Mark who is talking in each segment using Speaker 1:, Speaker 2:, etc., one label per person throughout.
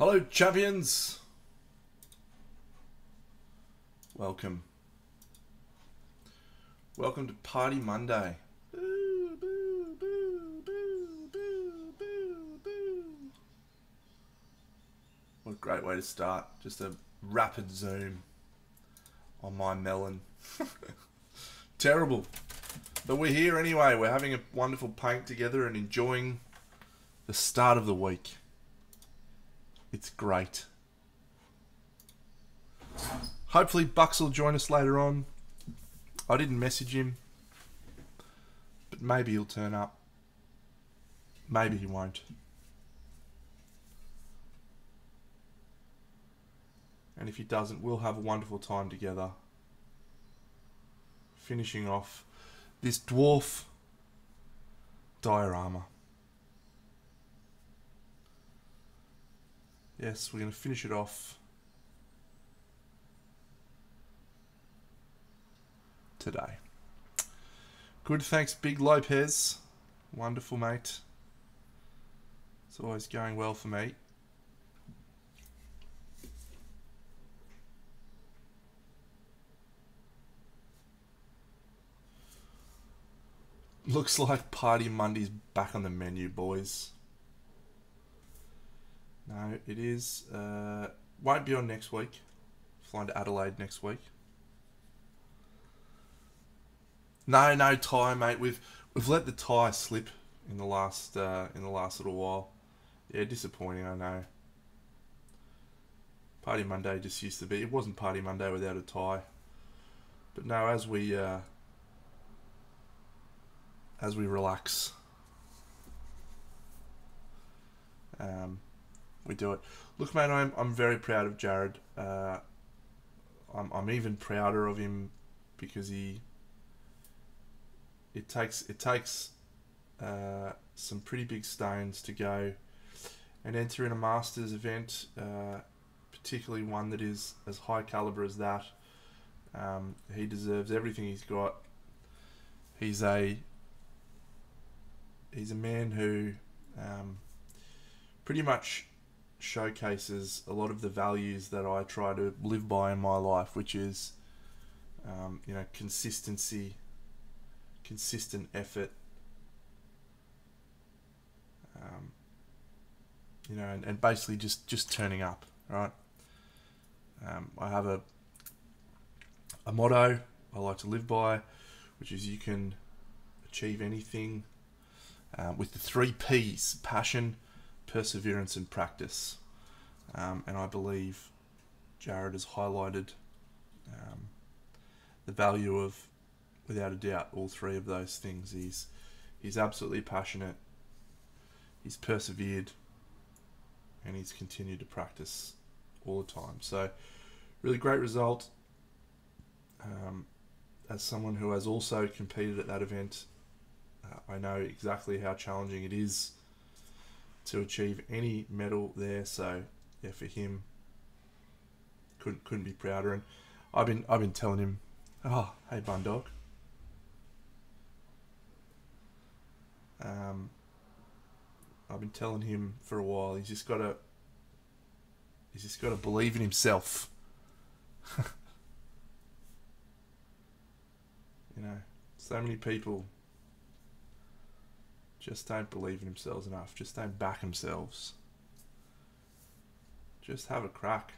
Speaker 1: Hello, champions. Welcome. Welcome to Party Monday. Boo, boo, boo, boo, boo, boo, boo. What a great way to start. Just a rapid zoom on my melon. Terrible. But we're here anyway. We're having a wonderful paint together and enjoying the start of the week. It's great. Hopefully Bucks will join us later on. I didn't message him, but maybe he'll turn up. Maybe he won't. And if he doesn't, we'll have a wonderful time together. Finishing off this dwarf diorama. Yes, we're going to finish it off today. Good, thanks, Big Lopez. Wonderful, mate. It's always going well for me. Looks like Party Monday's back on the menu, boys. No, it is. Won't be on next week. Flying to Adelaide next week. No tie, mate. We've let the tie slip in the last little while. Yeah, disappointing, I know. Party Monday just used to be. It wasn't Party Monday without a tie. But no, as we relax, we do it. Look, mate, I'm very proud of Jared. I'm even prouder of him because it takes some pretty big stones to go and enter in a Masters event, particularly one that is as high caliber as that. He deserves everything he's got. He's a man who pretty much showcases a lot of the values that I try to live by in my life, which is consistency, consistent effort, and basically just turning up, right? I have a motto I like to live by, which is you can achieve anything with the 3 P's: passion, perseverance, and practice. And I believe Jared has highlighted the value of, without a doubt, all 3 of those things. He's absolutely passionate, he's persevered, and he's continued to practice all the time. So, really great result. As someone who has also competed at that event, I know exactly how challenging it is to achieve any medal there. So, yeah, for him, couldn't be prouder. And I've been telling him, oh, hey, bun dog. I've been telling him for a while. He's just got to believe in himself. So many people just don't believe in themselves enough. Just don't back themselves. Just have a crack.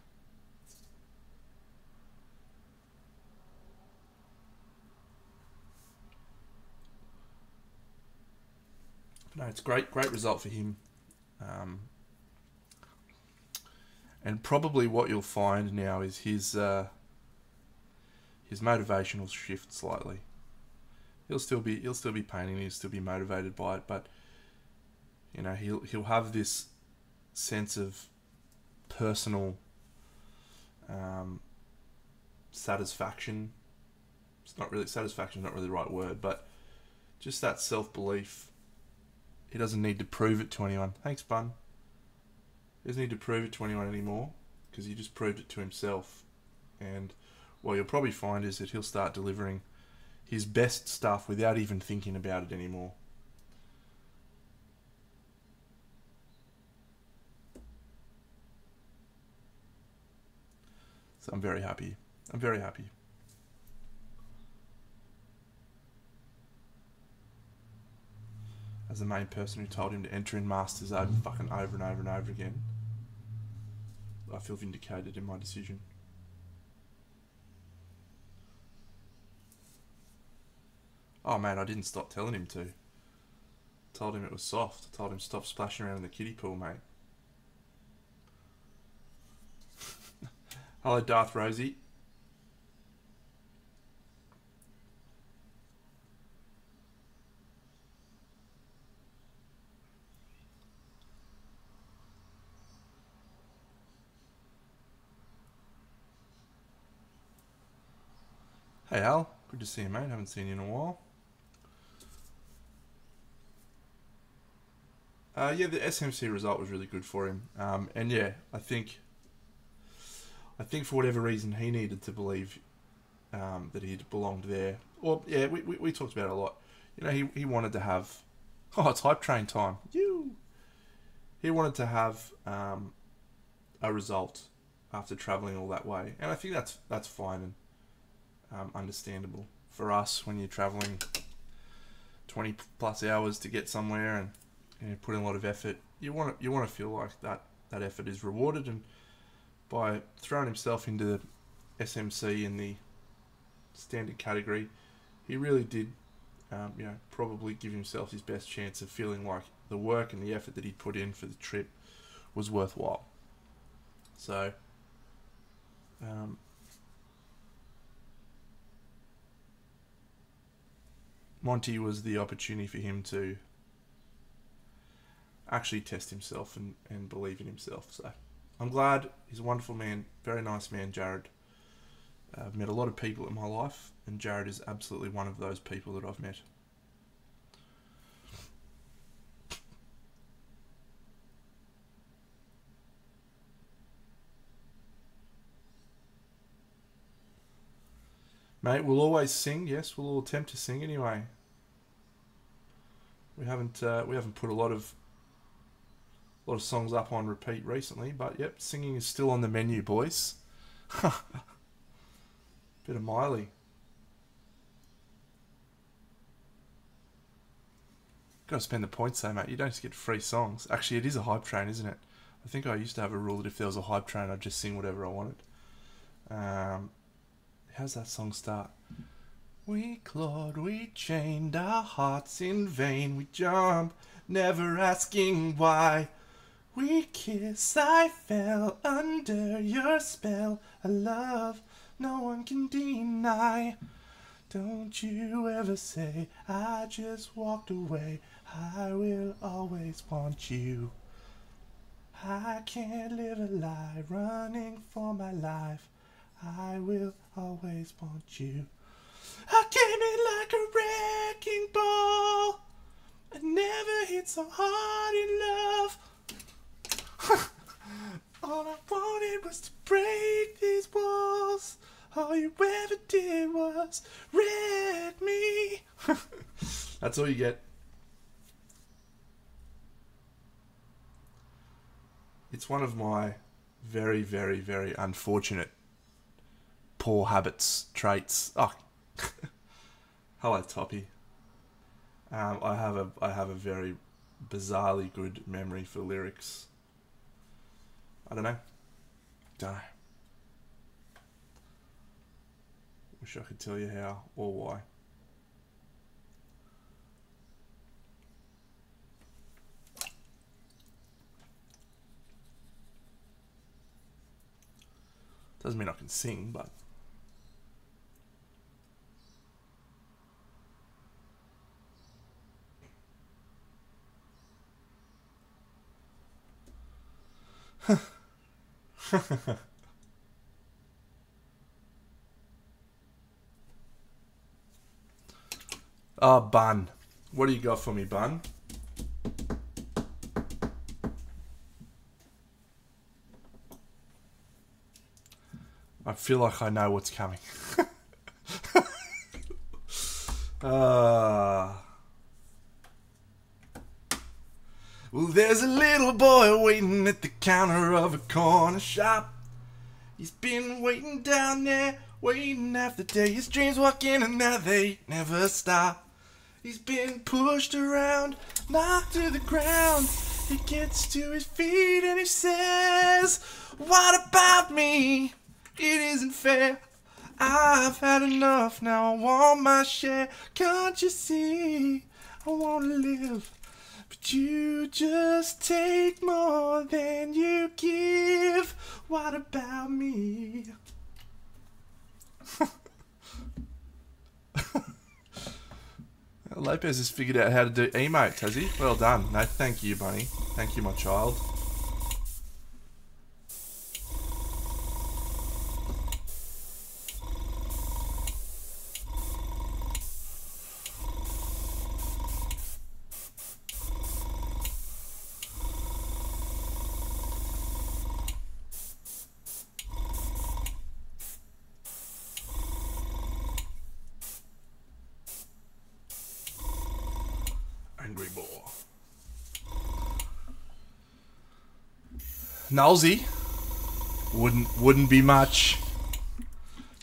Speaker 1: No, it's great result for him. And probably what you'll find now is his motivation will shift slightly. He'll still be painting. He'll still be motivated by it, but he'll have this sense of personal satisfaction. Satisfaction is not really the right word, but just that self-belief. He doesn't need to prove it to anyone. Thanks, Bun. He doesn't need to prove it to anyone anymore because he just proved it to himself. And what you'll probably find is that he'll start delivering his best stuff without even thinking about it anymore. So I'm very happy. I'm very happy. As the main person who told him to enter in Masters over and over again, I feel vindicated in my decision. Oh man, I didn't stop telling him to. Told him it was soft. Told him stop splashing around in the kiddie pool, mate. Hello, Darth Rosie. Hey Al, good to see you, mate. Haven't seen you in a while. Yeah, the SMC result was really good for him. And yeah, I think for whatever reason he needed to believe that he'd belonged there. Or yeah, we talked about it a lot. You know, he wanted to have. Oh, it's hype train time. He wanted to have a result after travelling all that way, and I think that's fine and understandable for us when you're travelling 20 plus hours to get somewhere and you put in a lot of effort. You want to feel like that effort is rewarded, and by throwing himself into the SMC in the standard category, he really did, probably give himself his best chance of feeling like the work and the effort that he put in for the trip was worthwhile. So, Monty was the opportunity for him to actually test himself and believe in himself. So I'm glad. He's a wonderful man, very nice man, Jared. I've met a lot of people in my life, and Jared is absolutely one of those people that I've met. Mate, we'll always sing. Yes, we'll all attempt to sing anyway. We haven't put a lot of songs up on repeat recently, but yep, singing is still on the menu, boys. Bit of Miley. Gotta spend the points though, mate. You don't just get free songs. Actually, it is a hype train, isn't it? I think I used to have a rule that if there was a hype train, I'd just sing whatever I wanted. How's that song start? We clawed, we chained our hearts in vain. We jump, never asking why. We kiss, I fell under your spell. A love no one can deny. Don't you ever say I just walked away. I will always want you. I can't live a lie running for my life. I will always want you. I came in like a wrecking ball. I never hit so hard in love. All I wanted was to break these walls. All you ever did was wreck me. That's all you get. It's one of my very, very, very unfortunate poor habits, traits. Oh, hello, Toppy. I have a very bizarrely good memory for lyrics. I don't know. Wish I could tell you how or why. Doesn't mean I can sing, but oh, Bun. What do you got for me, Bun? I feel like I know what's coming. Well, there's a little boy waiting at the counter of a corner shop. He's been waiting down there, waiting half the day. His dreams walk in and now they never stop. He's been pushed around, knocked to the ground. He gets to his feet and he says, what about me? It isn't fair. I've had enough, now I want my share. Can't you see? I want to live. But you just take more than you give. What about me? Lopez has figured out how to do emotes, has he? Well done. No, thank you, Bunny. Thank you, my child. Angry boar. Nolsey. Wouldn't be much.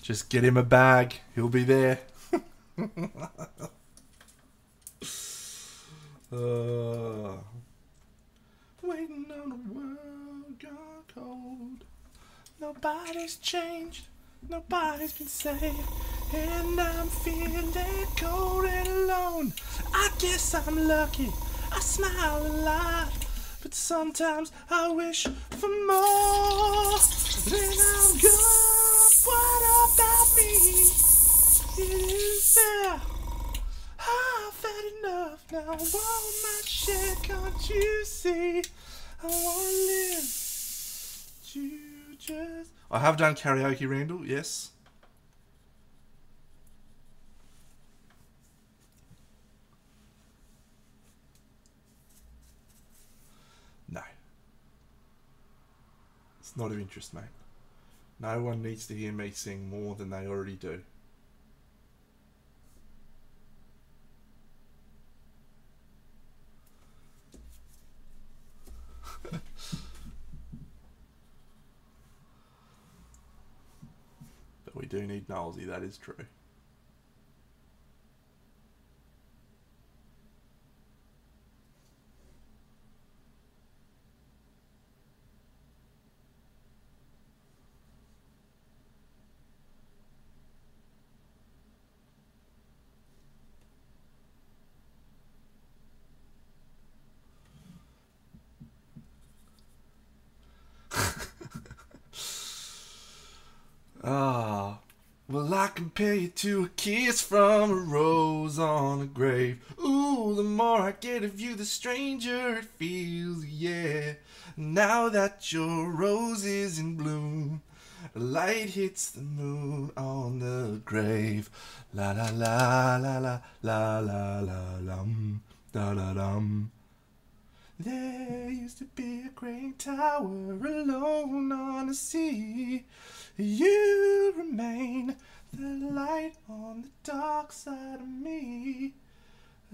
Speaker 1: Just get him a bag. He'll be there. Waiting on the world gone cold. Nobody's changed. Nobody's been saved. And I'm feeling cold and alone. I guess I'm lucky. I smile a lot. But sometimes I wish for more. Then I'm gone. What about me? It is fair. I've had enough. Now I want my share. Can't you see? I want to live. You just... I have done karaoke, Randall, yes. No. It's not of interest, mate. No one needs to hear me sing more than they already do. But we do need Nolsey, that is true. Ah, well, I compare you to a kiss from a rose on a grave. Ooh, the more I get of you, the stranger it feels, yeah. Now that your rose is in bloom, the light hits the moon on the grave. La la la la la la la la lum, da da dum. There used to be a great tower alone on the sea. You remain the light on the dark side of me.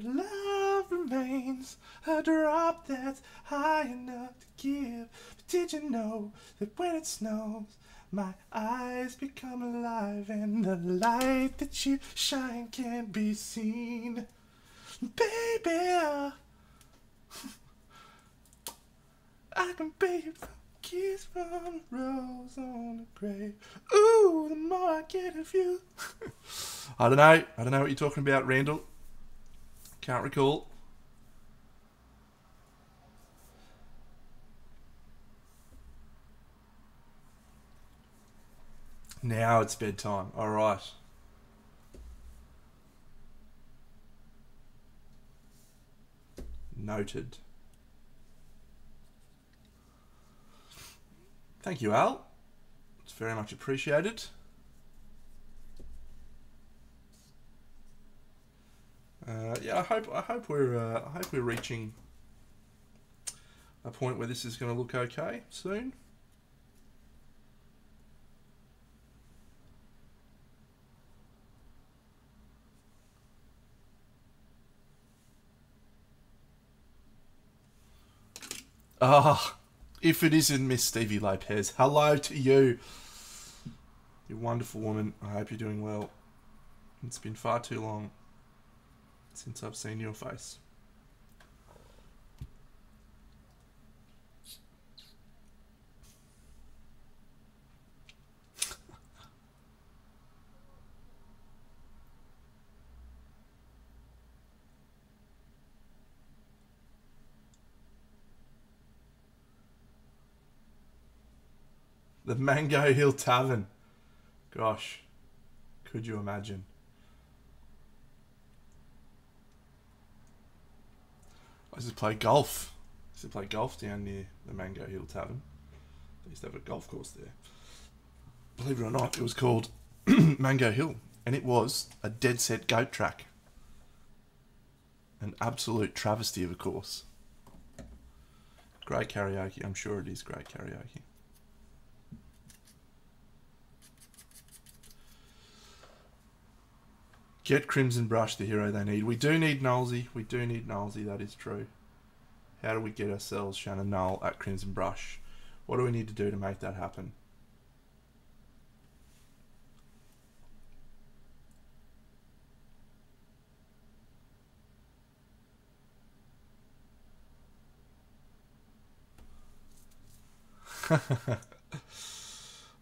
Speaker 1: Love remains a drop that's high enough to give. But did you know that when it snows, my eyes become alive and the light that you shine can't be seen? Baby, I can be a kiss from a rose on a grave. Ooh, the more I get of you. I don't know what you're talking about, Randall. Can't recall. Now it's bedtime. All right. Noted. Thank you, Al. It's very much appreciated. Yeah, I hope we're reaching a point where this is going to look okay soon. Ah, if it isn't Miss Stevie Lopez, hello to you. You wonderful woman. I hope you're doing well. It's been far too long since I've seen your face. The Mango Hill Tavern. Gosh, could you imagine? I used to play golf. Down near the Mango Hill Tavern. They used to have a golf course there. Believe it or not, it was called Mango Hill. And it was a dead set goat track. An absolute travesty of a course. Great karaoke. I'm sure it is great karaoke. Get Crimson Brush, the hero they need. We do need Nolsey. That is true. How do we get ourselves Shannon Null at Crimson Brush? What do we need to do to make that happen?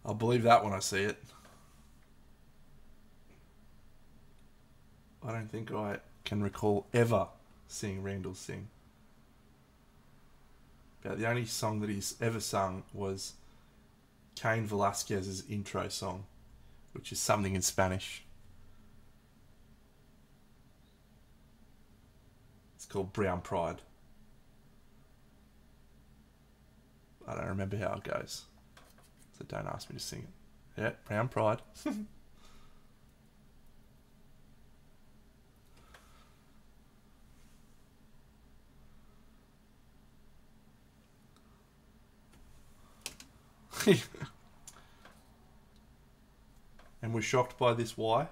Speaker 1: I'll believe that when I see it. I don't think I can recall ever seeing Randall sing. But the only song that he's ever sung was Cain Velasquez's intro song, which is something in Spanish. It's called Brown Pride. I don't remember how it goes, so don't ask me to sing it. Yeah, Brown Pride. And we're shocked by this. Why?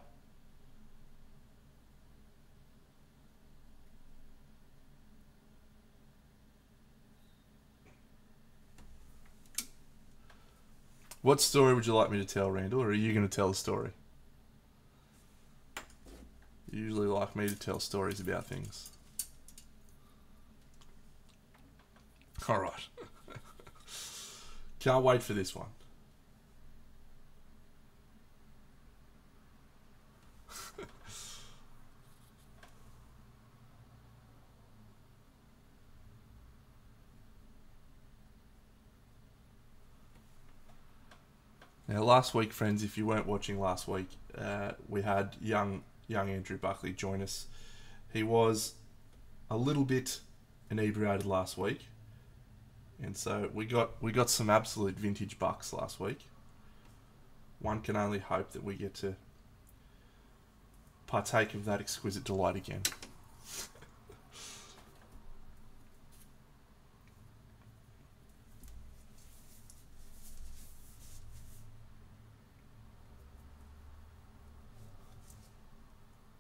Speaker 1: What story would you like me to tell, Randall, or are you going to tell the story? You usually like me to tell stories about things. Alright. Can't wait for this one. Now, last week, friends, if you weren't watching last week, we had young Andrew Buckley join us. He was a little bit inebriated last week, and so we got some absolute vintage bucks last week. One can only hope that we get to partake of that exquisite delight again.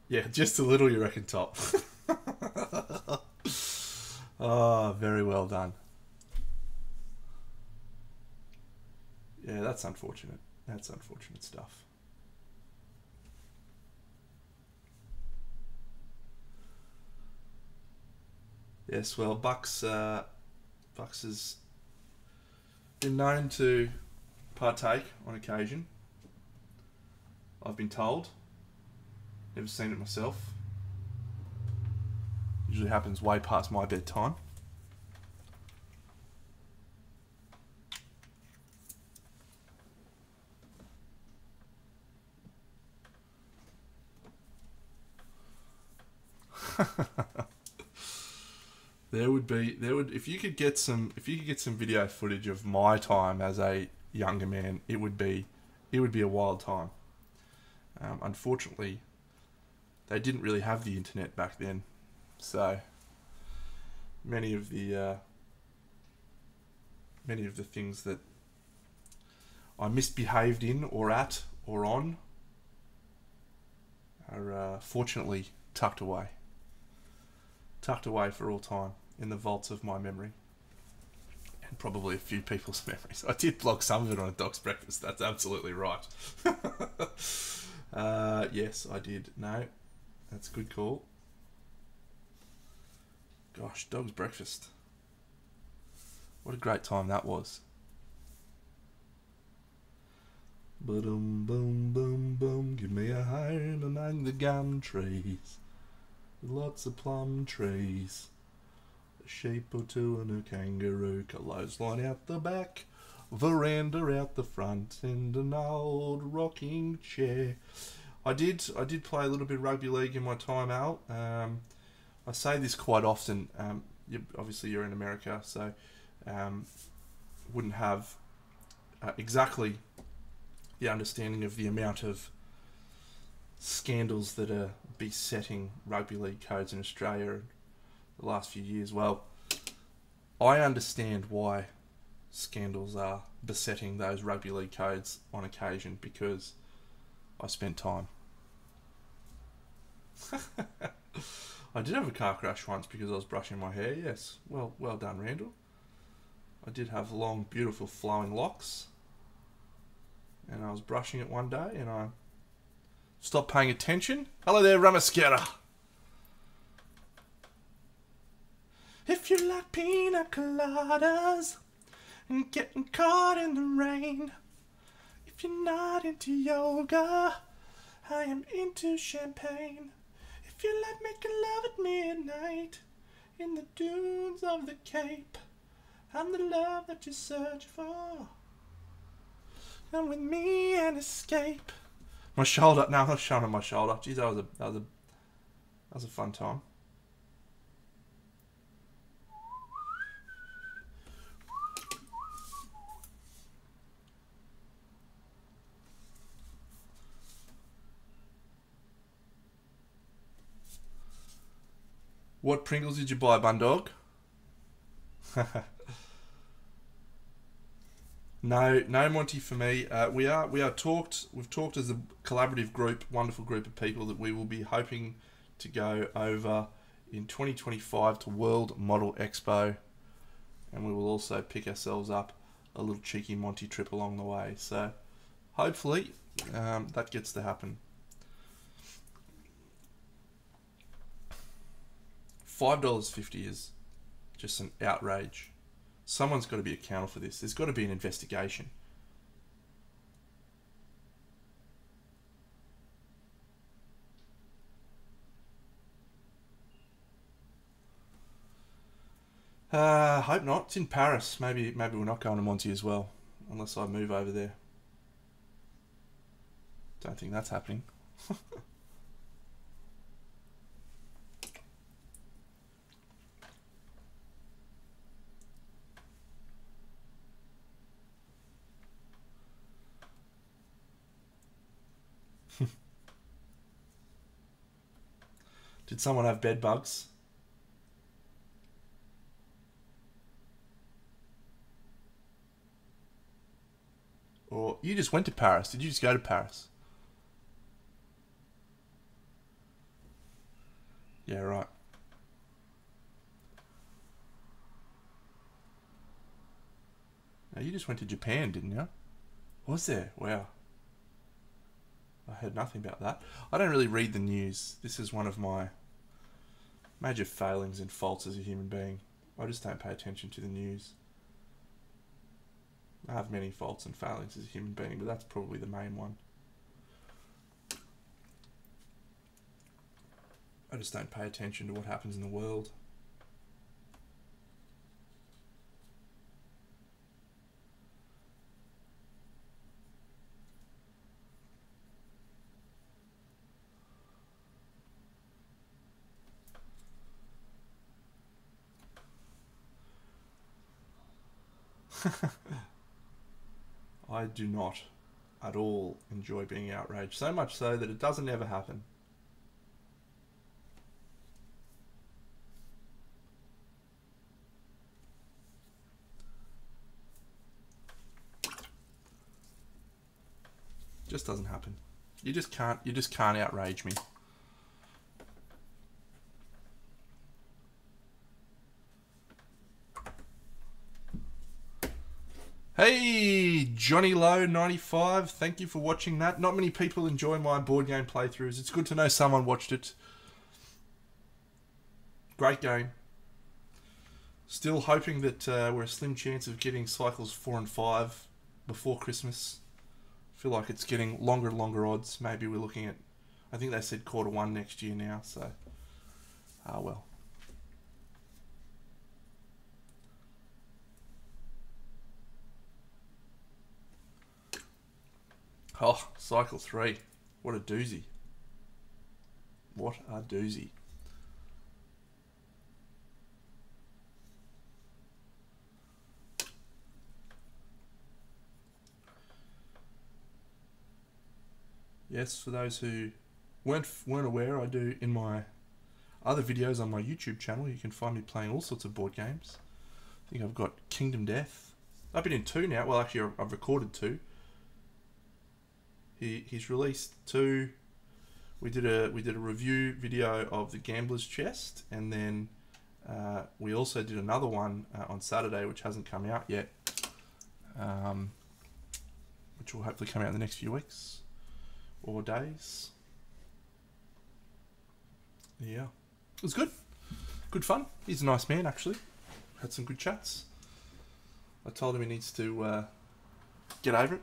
Speaker 1: Yeah, just a little, you reckon, Top? Oh, very well done. Yeah, that's unfortunate. That's unfortunate stuff. Yes, well, Bucks has been known to partake on occasion. I've been told. Never seen it myself. Usually happens way past my bedtime. There would if you could get some video footage of my time as a younger man, it would be a wild time. Unfortunately, they didn't really have the internet back then, so many of the things that I misbehaved in or at or on are fortunately tucked away for all time in the vaults of my memory probably a few people's memories. I did blog some of it on a dog's breakfast. That's absolutely right. Yes, I did. No, that's a good call. Gosh, dog's breakfast. What a great time that was. Boom, boom, boom, boom. Give me a home among the gum trees. With lots of plum trees. A sheep or two and a kangaroo. Clothesline out the back. Veranda out the front. And an old rocking chair. I did play a little bit of rugby league in my time out. I say this quite often. Obviously, you're in America, so wouldn't have exactly the understanding of the amount of scandals that are besetting rugby league codes in Australia the last few years. Well, I understand why scandals are besetting those rugby league codes on occasion, because I spent time. I did have a car crash once because I was brushing my hair, yes. Well done, Randall. I did have long, beautiful, flowing locks. And I was brushing it one day and I stopped paying attention. Hello there, Ramascara. If you like pina coladas and getting caught in the rain, if you're not into yoga, I am into champagne. If you like making love at midnight in the dunes of the Cape, I'm the love that you search for. Come with me and escape. My shoulder. No, I'm not showing on my shoulder. Geez, that was a fun time. What Pringles did you buy, Bundog? No Monty for me. We've talked as a collaborative group, wonderful group of people, that we will be hoping to go over in 2025 to World Model Expo, and we will also pick ourselves up a little cheeky Monty trip along the way. So hopefully that gets to happen. $5.50 is just an outrage. Someone's got to be accountable for this. There's got to be an investigation. Hope not. It's in Paris. Maybe we're not going to Monty as well, unless I move over there. Don't think that's happening. Did someone have bed bugs? Or you just went to Paris? Did you just go to Paris? Yeah, right. Now you just went to Japan, didn't you? Was there? Wow. I heard nothing about that. I don't really read the news. This is one of my major failings and faults as a human being. I just don't pay attention to the news. I have many faults and failings as a human being, but that's probably the main one. I just don't pay attention to what happens in the world. I do not at all enjoy being outraged, so much so that it doesn't ever happen. Just doesn't happen. You just can't outrage me. Hey, Johnny Low 95. Thank you for watching that. Not many people enjoy my board game playthroughs. It's good to know someone watched it. Great game. Still hoping that we're a slim chance of getting cycles 4 and 5 before Christmas. Feel like it's getting longer and longer odds. Maybe we're looking at, I think they said Q1 next year now, so well. Oh, cycle 3. What a doozy. What a doozy. Yes, for those who weren't aware, I do in my other videos on my YouTube channel, you can find me playing all sorts of board games. I think I've got Kingdom Death. I've been in 2 now. Well, actually, I've recorded 2. He's released 2. We did a review video of the Gambler's Chest, and then we also did another one on Saturday, which hasn't come out yet, which will hopefully come out in the next few weeks or days. Yeah, it was good. Good fun. He's a nice man, actually. Had some good chats. I told him he needs to get over it.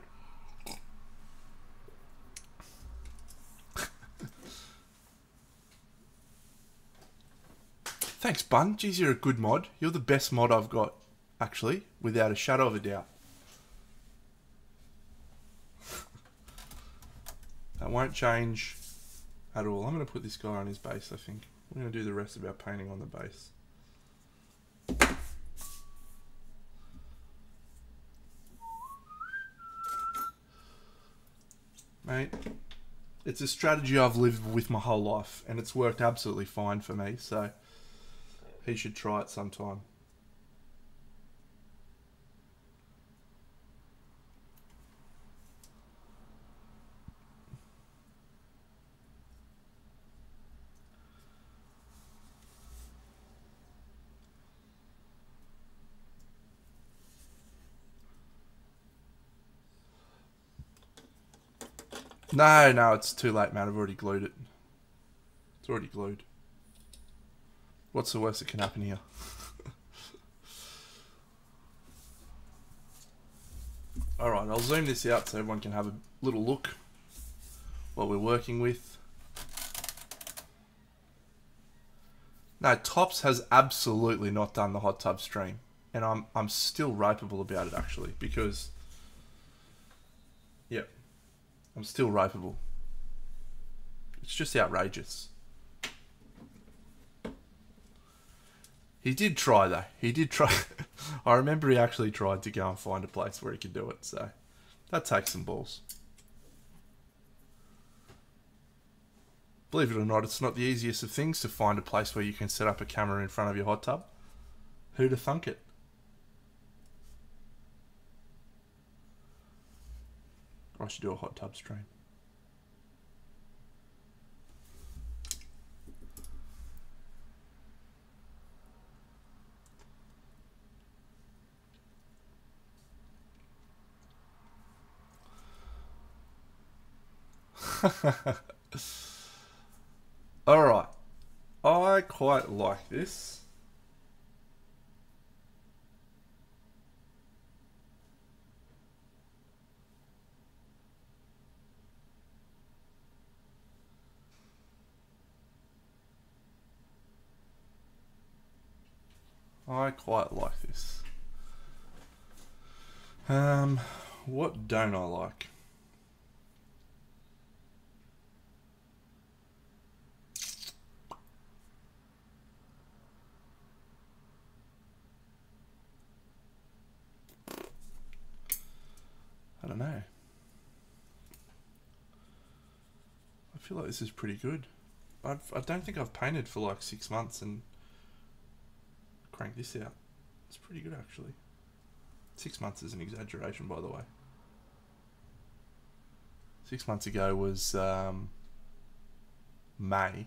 Speaker 1: Thanks, Bun. Geez, you're a good mod. You're the best mod I've got, actually, without a shadow of a doubt. That won't change at all. I'm going to put this guy on his base, I think. We're going to do the rest of our painting on the base. Mate, it's a strategy I've lived with my whole life, and it's worked absolutely fine for me, so he should try it sometime. No, it's too late, man. I've already glued it. It's already glued. What's the worst that can happen here? Alright, I'll zoom this out so everyone can have a little look what we're working with. No, Tops has absolutely not done the hot tub stream. And I'm still rapeable about it, actually, because... Yep. I'm still rapeable. It's just outrageous. He did try, though. He did try. I remember he actually tried to go and find a place where he could do it, so that takes some balls. Believe it or not, it's not the easiest of things to find a place where you can set up a camera in front of your hot tub. Who'd have thunk it? I should do a hot tub stream. Alright. I quite like this. I quite like this. What don't I like? I don't know. I feel like this is pretty good. I don't think I've painted for like 6 months and cranked this out. It's pretty good, actually. 6 months is an exaggeration, by the way. 6 months ago was May,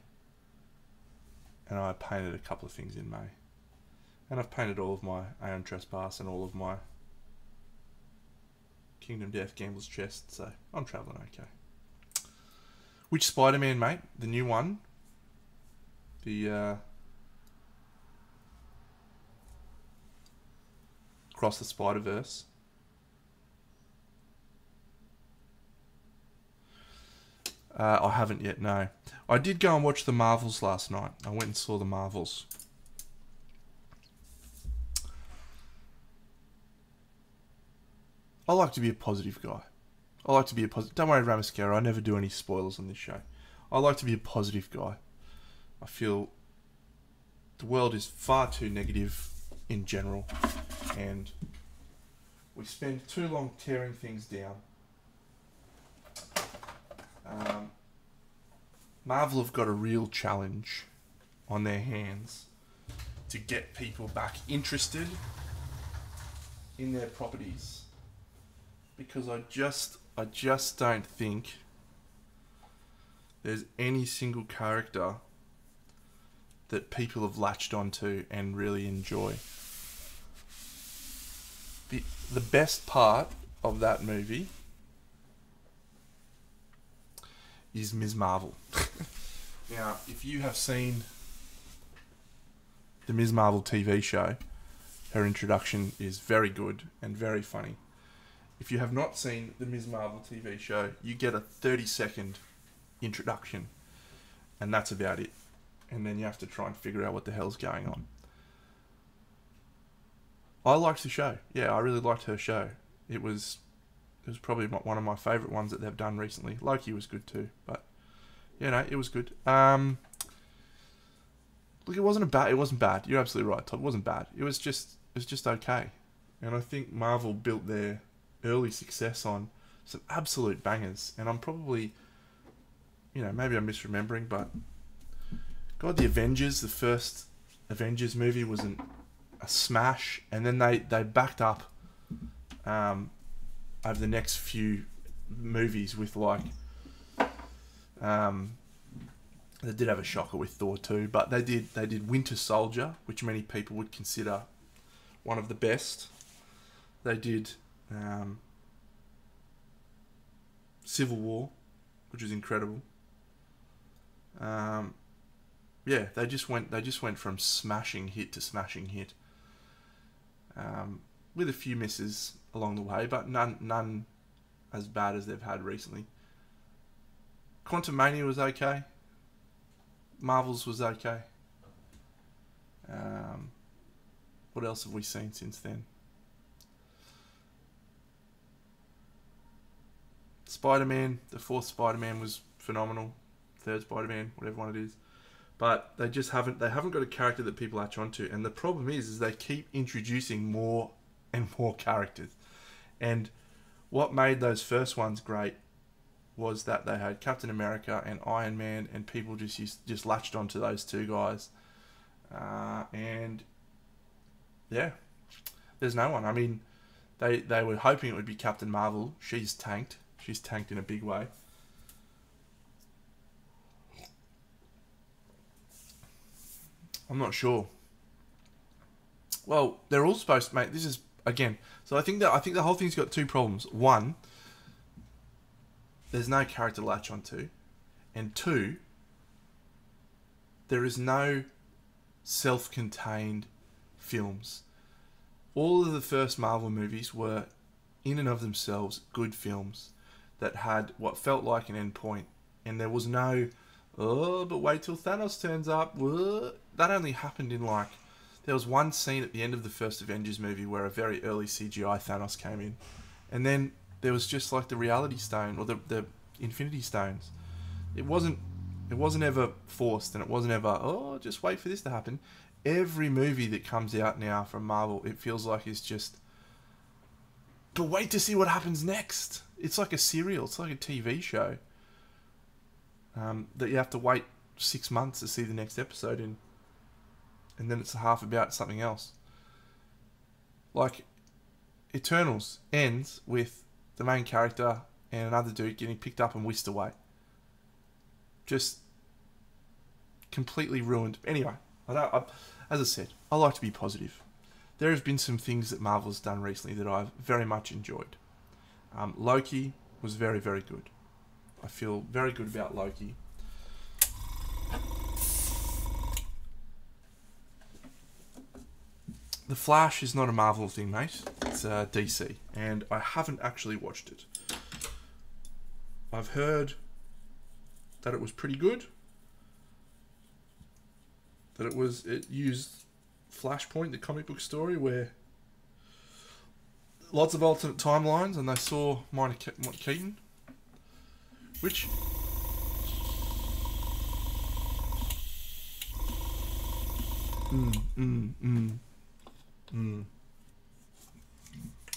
Speaker 1: and I painted a couple of things in May. And I've painted all of my Aeon Trespass and all of my Kingdom Death, Gambler's Chest, so I'm travelling okay. Which Spider-Man, mate? The new one? The, Across the Spider-Verse. I haven't yet, no. I did go and watch the Marvels last night. I went and saw the Marvels. I like to be a positive guy. I like to be a positive... Don't worry, Ramascara, I never do any spoilers on this show. I like to be a positive guy. I feel the world is far too negative in general, and we spend too long tearing things down. Marvel have got a real challenge on their hands to get people back interested in their properties, because I just don't think there's any single character that people have latched onto and really enjoy. The best part of that movie is Ms. Marvel. Now, if you have seen the Ms. Marvel TV show, her introduction is very good and very funny. If you have not seen the Ms. Marvel TV show, you get a 30-second introduction, and that's about it. And then you have to try and figure out what the hell's going on. I liked the show. Yeah, I really liked her show. It was probably one of my favourite ones that they've done recently. Loki was good too, but you know, it was good. Look, it wasn't bad. You're absolutely right, Todd. It wasn't bad. It was just okay. And I think Marvel built their early success on some absolute bangers. And I'm probably, you know, maybe I'm misremembering, but God, the Avengers, the first Avengers movie was a smash, and then they backed up over the next few movies with like they did have a shocker with Thor 2, but they did Winter Soldier, which many people would consider one of the best. They did Civil War, which was incredible. Yeah, they just went from smashing hit to smashing hit, with a few misses along the way, but none as bad as they've had recently. Quantumania was okay. Marvels was okay. What else have we seen since then? Spider-Man, the fourth Spider-Man was phenomenal. Third Spider-Man, whatever one it is. But they haven't got a character that people latch onto. And the problem is they keep introducing more and more characters. And what made those first ones great was that they had Captain America and Iron Man, and people just latched onto those two guys. And yeah, there's no one. I mean, they were hoping it would be Captain Marvel. She's tanked. She's tanked in a big way. I'm not sure. Well, they're all supposed to, mate. This is again. So I think the whole thing's got two problems. One, there's no character to latch onto, and two, there is no self-contained films. All of the first Marvel movies were, in and of themselves, good films that had what felt like an end point, and there was no, oh, but wait till Thanos turns up. That only happened in like, there was one scene at the end of the first Avengers movie where a very early CGI Thanos came in, and then there was just like the Reality Stone or the Infinity Stones. It wasn't ever forced, and it wasn't ever, oh, just wait for this to happen. Every movie that comes out now from Marvel, it feels like is just, but wait to see what happens next. It's like a serial. It's like a TV show that you have to wait 6 months to see the next episode in, and then it's half about something else. Like Eternals ends with the main character and another dude getting picked up and whisked away. Just completely ruined. Anyway, as I said, I like to be positive. There have been some things that Marvel's done recently that I've very much enjoyed. Loki was very, very good. I feel very good about Loki. The Flash is not a Marvel thing, mate. It's DC, and I haven't actually watched it. I've heard that it was pretty good. That it used Flashpoint, the comic book story, where lots of alternate timelines, and they saw Michael Keaton, which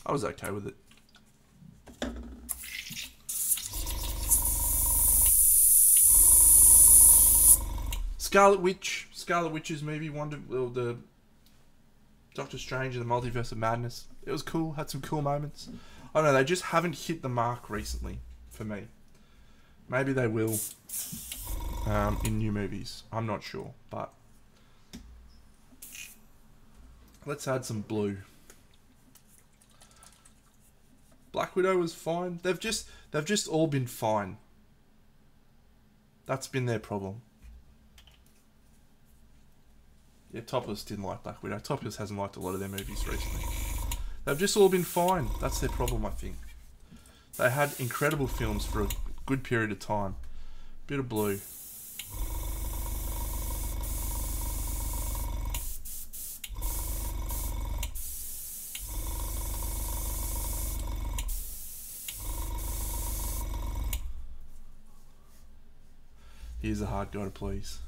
Speaker 1: I was okay with it. Scarlet Witch's movie, the Doctor Strange and the Multiverse of Madness. It was cool, had some cool moments. I don't know, they just haven't hit the mark recently for me. Maybe they will in new movies. I'm not sure, but let's add some blue. Black Widow was fine. They've just all been fine. That's been their problem. Yeah, Topless didn't like Black Widow. Topless hasn't liked a lot of their movies recently. They've just all been fine. That's their problem, I think. They had incredible films for a good period of time. Bit of blue. Here's a hard guy to please.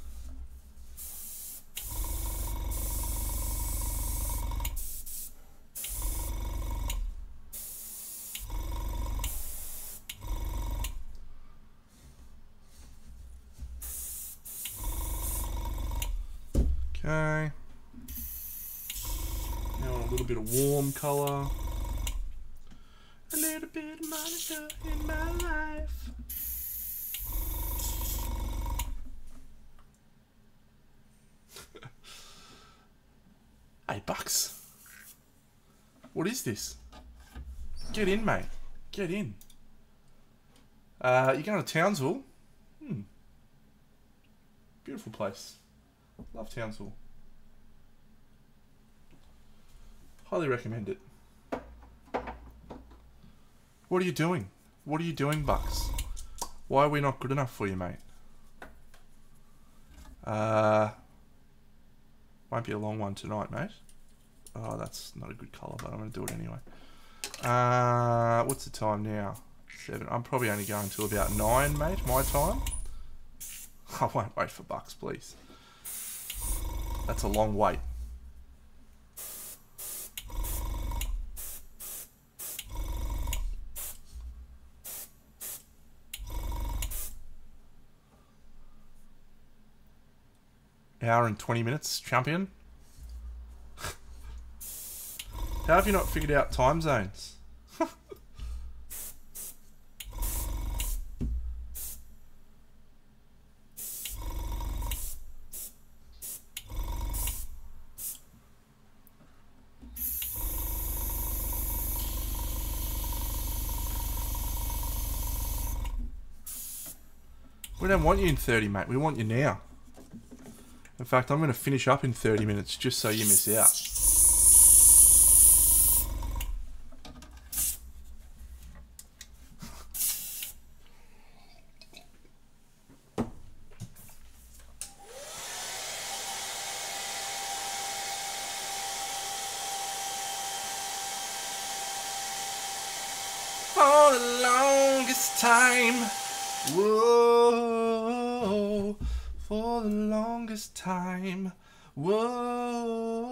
Speaker 1: Okay. Now a little bit of warm colour. A little bit of Monica in my life. Hey, Bucks. What is this? Get in, mate. Get in. You're going to Townsville? Beautiful place. Love Townsville. Highly recommend it. What are you doing? What are you doing, Bucks? Why are we not good enough for you, mate? Won't be a long one tonight, mate. Oh, that's not a good colour, but I'm going to do it anyway. What's the time now? 7. I'm probably only going to about 9, mate, my time. I won't wait for Bucks, please. That's a long wait. Hour and 20 minutes, champion. How have you not figured out time zones? We don't want you in 30, mate. We want you now. In fact, I'm going to finish up in 30 minutes just so you miss out. For the longest time, whoa, for the longest time, whoa,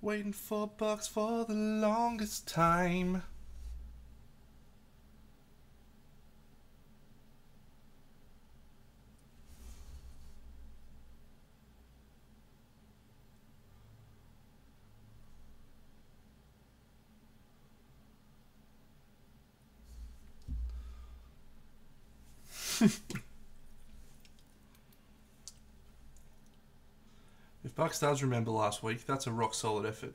Speaker 1: waiting for Bucks for the longest time. If Bucks does remember last week, that's a rock solid effort.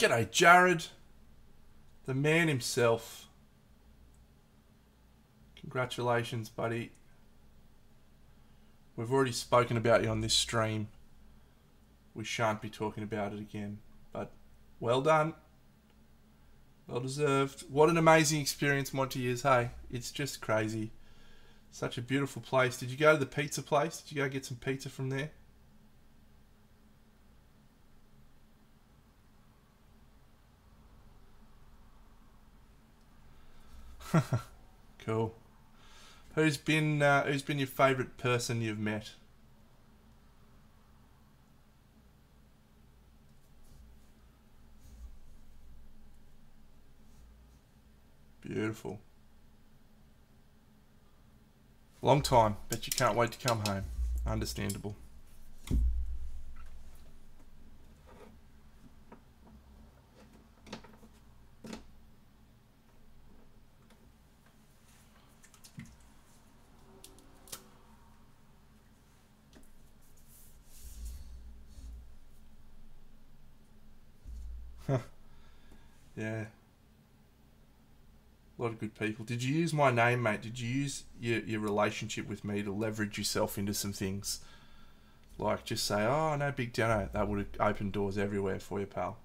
Speaker 1: G'day, Jared. The man himself. Congratulations, buddy. We've already spoken about you on this stream. We shan't be talking about it again. But well done. Well deserved. What an amazing experience Monty is, hey? It's just crazy. Such a beautiful place. Did you go to the pizza place? Did you go get some pizza from there? Cool. Who's been your favourite person you've met? Beautiful. Long time. Bet you can't wait to come home. Understandable. Yeah. A lot of good people. Did you use my name, mate? Did you use your relationship with me to leverage yourself into some things? Like just say, oh, no big dinner. That would have opened doors everywhere for you, pal.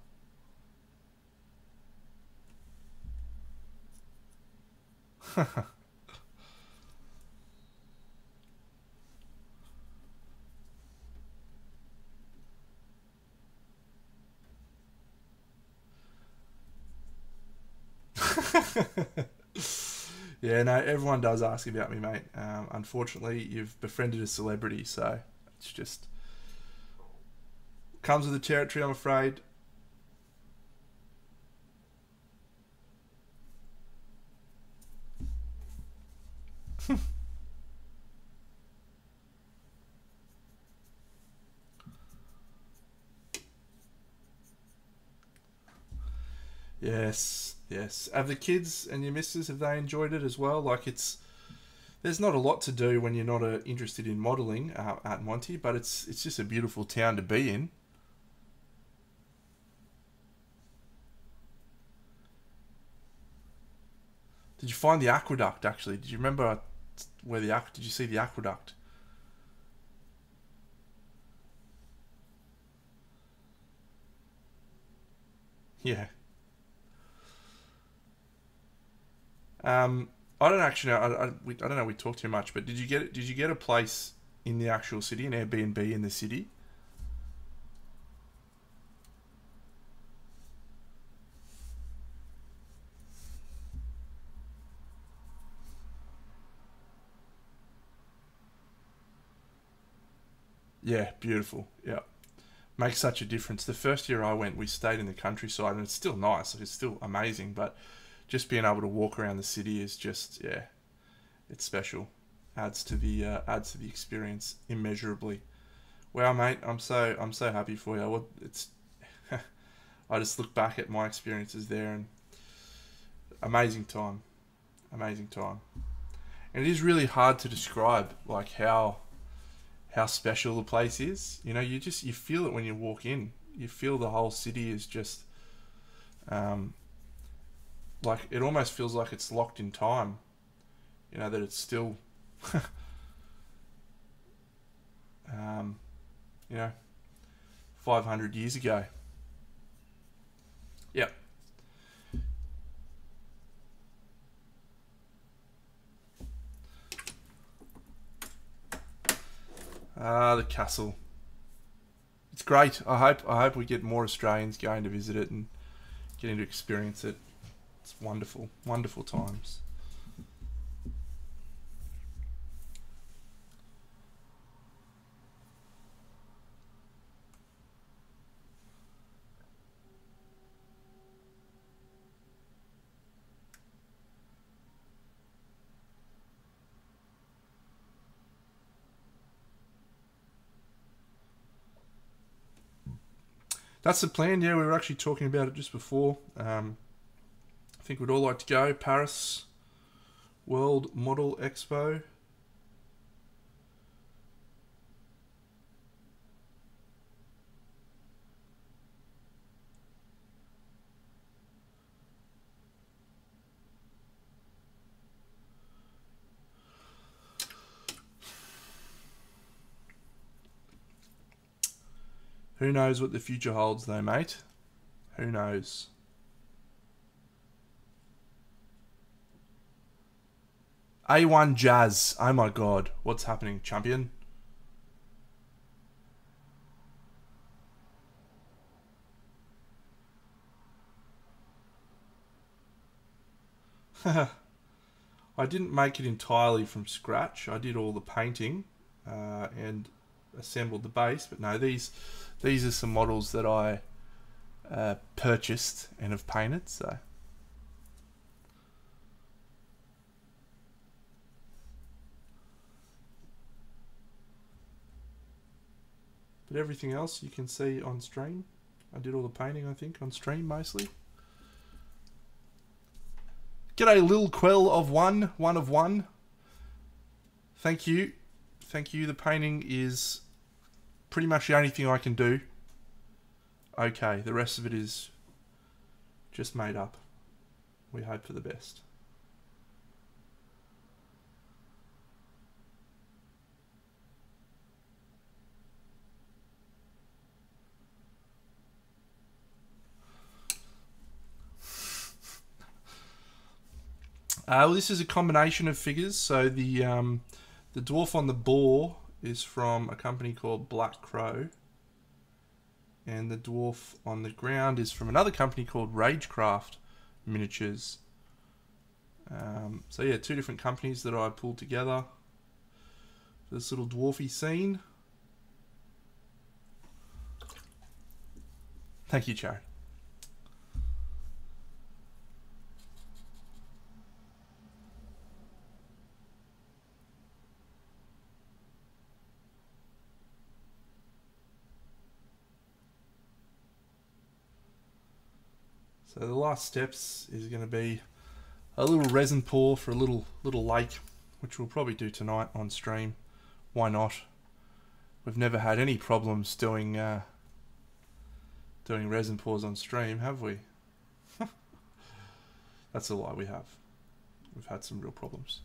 Speaker 1: Yeah, no, everyone does ask about me, mate. Unfortunately, you've befriended a celebrity, so it's just comes with the territory, I'm afraid. Yes, yes. Have the kids and your missus, have they enjoyed it as well? Like there's not a lot to do when you're not interested in modelling at Monty, but it's just a beautiful town to be in. Did you find the aqueduct, actually? Did you remember where did you see the aqueduct? Yeah. I don't actually know. I don't know. We talked too much, but did you get a place in the actual city, an Airbnb in the city? Yeah, beautiful. Yeah, makes such a difference. The first year I went, we stayed in the countryside, and it's still nice. It's still amazing, but just being able to walk around the city is just, yeah, it's special. Adds to the experience immeasurably. Wow, mate, I'm so happy for you. Well, it's I just look back at my experiences there and amazing time, amazing time. And it is really hard to describe like how special the place is. You know, you feel it when you walk in. You feel the whole city is just um, like it almost feels like it's locked in time. You know that it's still um, you know 500 years ago. Yep. The castle. It's great. I hope we get more Australians going to visit it and getting to experience it. It's wonderful, wonderful times. That's the plan. Yeah, we were actually talking about it just before. I think we'd all like to go. Paris World Model Expo. Who knows what the future holds though, mate? Who knows? A1 Jazz. Oh my god. What's happening, champion? I didn't make it entirely from scratch. I did all the painting and assembled the base. But no, these are some models that I purchased and have painted. So. But everything else you can see on stream. I did all the painting, I think, on stream mostly. G'day, Lil Quell of one of one. Thank you. Thank you. The painting is pretty much the only thing I can do. Okay, the rest of it is just made up. We hope for the best. Well, this is a combination of figures. So the dwarf on the boar is from a company called Black Crow, and the dwarf on the ground is from another company called Ragecraft Miniatures. So yeah, two different companies that I pulled together for this little dwarfy scene. Thank you, Jared. So the last steps is going to be a little resin pour for a little lake, which we'll probably do tonight on stream. Why not? We've never had any problems doing resin pours on stream, have we? That's a lie, we have. We've had some real problems.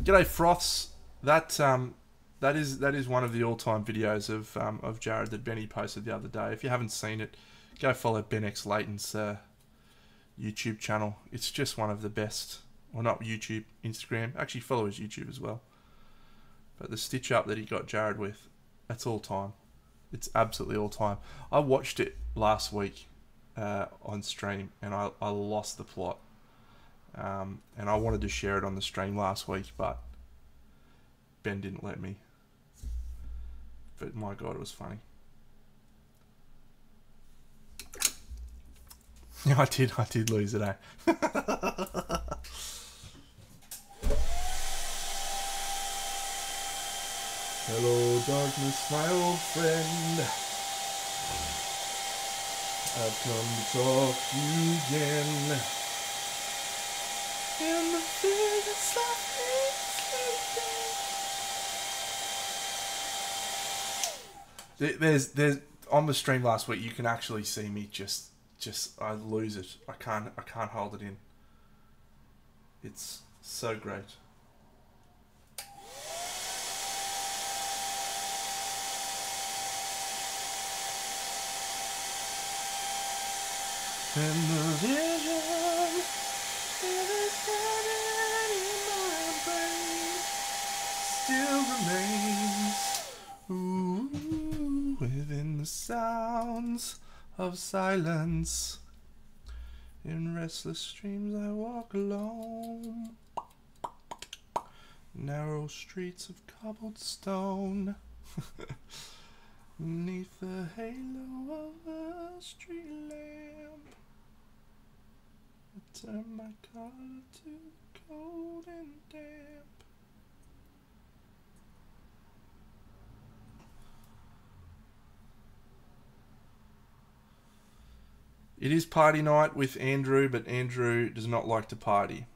Speaker 1: G'day Froths. That is one of the all-time videos of Jared that Benny posted the other day. If you haven't seen it, go follow Ben X Layton's YouTube channel. It's just one of the best. Well, not YouTube, Instagram. Actually, follow his YouTube as well. But the stitch up that he got Jared with, that's all time. It's absolutely all time. I watched it last week on stream, and I lost the plot. And I wanted to share it on the stream last week, but Ben didn't let me. But my God, it was funny. Yeah, I did lose it, eh? Hello, darkness, my old friend. I've come to talk to you again. And the biggest there's on the stream last week, you can actually see me just I lose it. I can't hold it in. It's so great. And the vision still remains within the sounds of silence. In restless streams I walk alone, narrow streets of cobbled stone, neath the halo of a street lamp. I turn my collar to cold and damp. It is party night with Andrew, but Andrew does not like to party.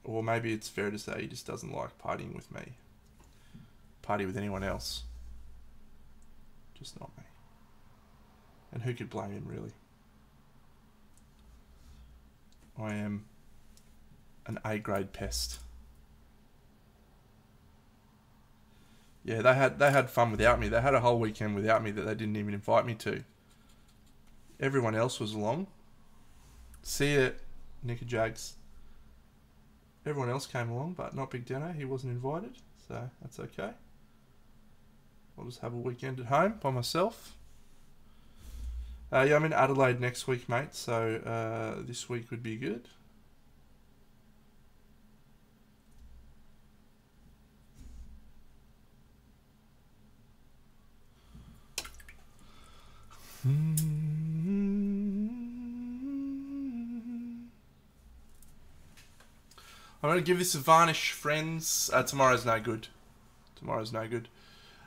Speaker 1: Or maybe it's fair to say he just doesn't like partying with me. party with anyone else. Just not me. And who could blame him, really? I am an A-grade pest. Yeah, they had fun without me. They had a whole weekend without me that they didn't even invite me to. Everyone else was along. See ya, Nick and Jags. Everyone else came along, but not Big Deno. He wasn't invited, so that's okay. I'll just have a weekend at home by myself. Yeah, I'm in Adelaide next week, mate, so this week would be good. I'm going to give this a varnish, friends. Tomorrow's no good. Tomorrow's no good.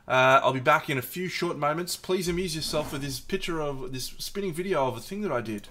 Speaker 1: I'll be back in a few short moments. Please amuse yourself with this picture of this spinning video of a thing that I did.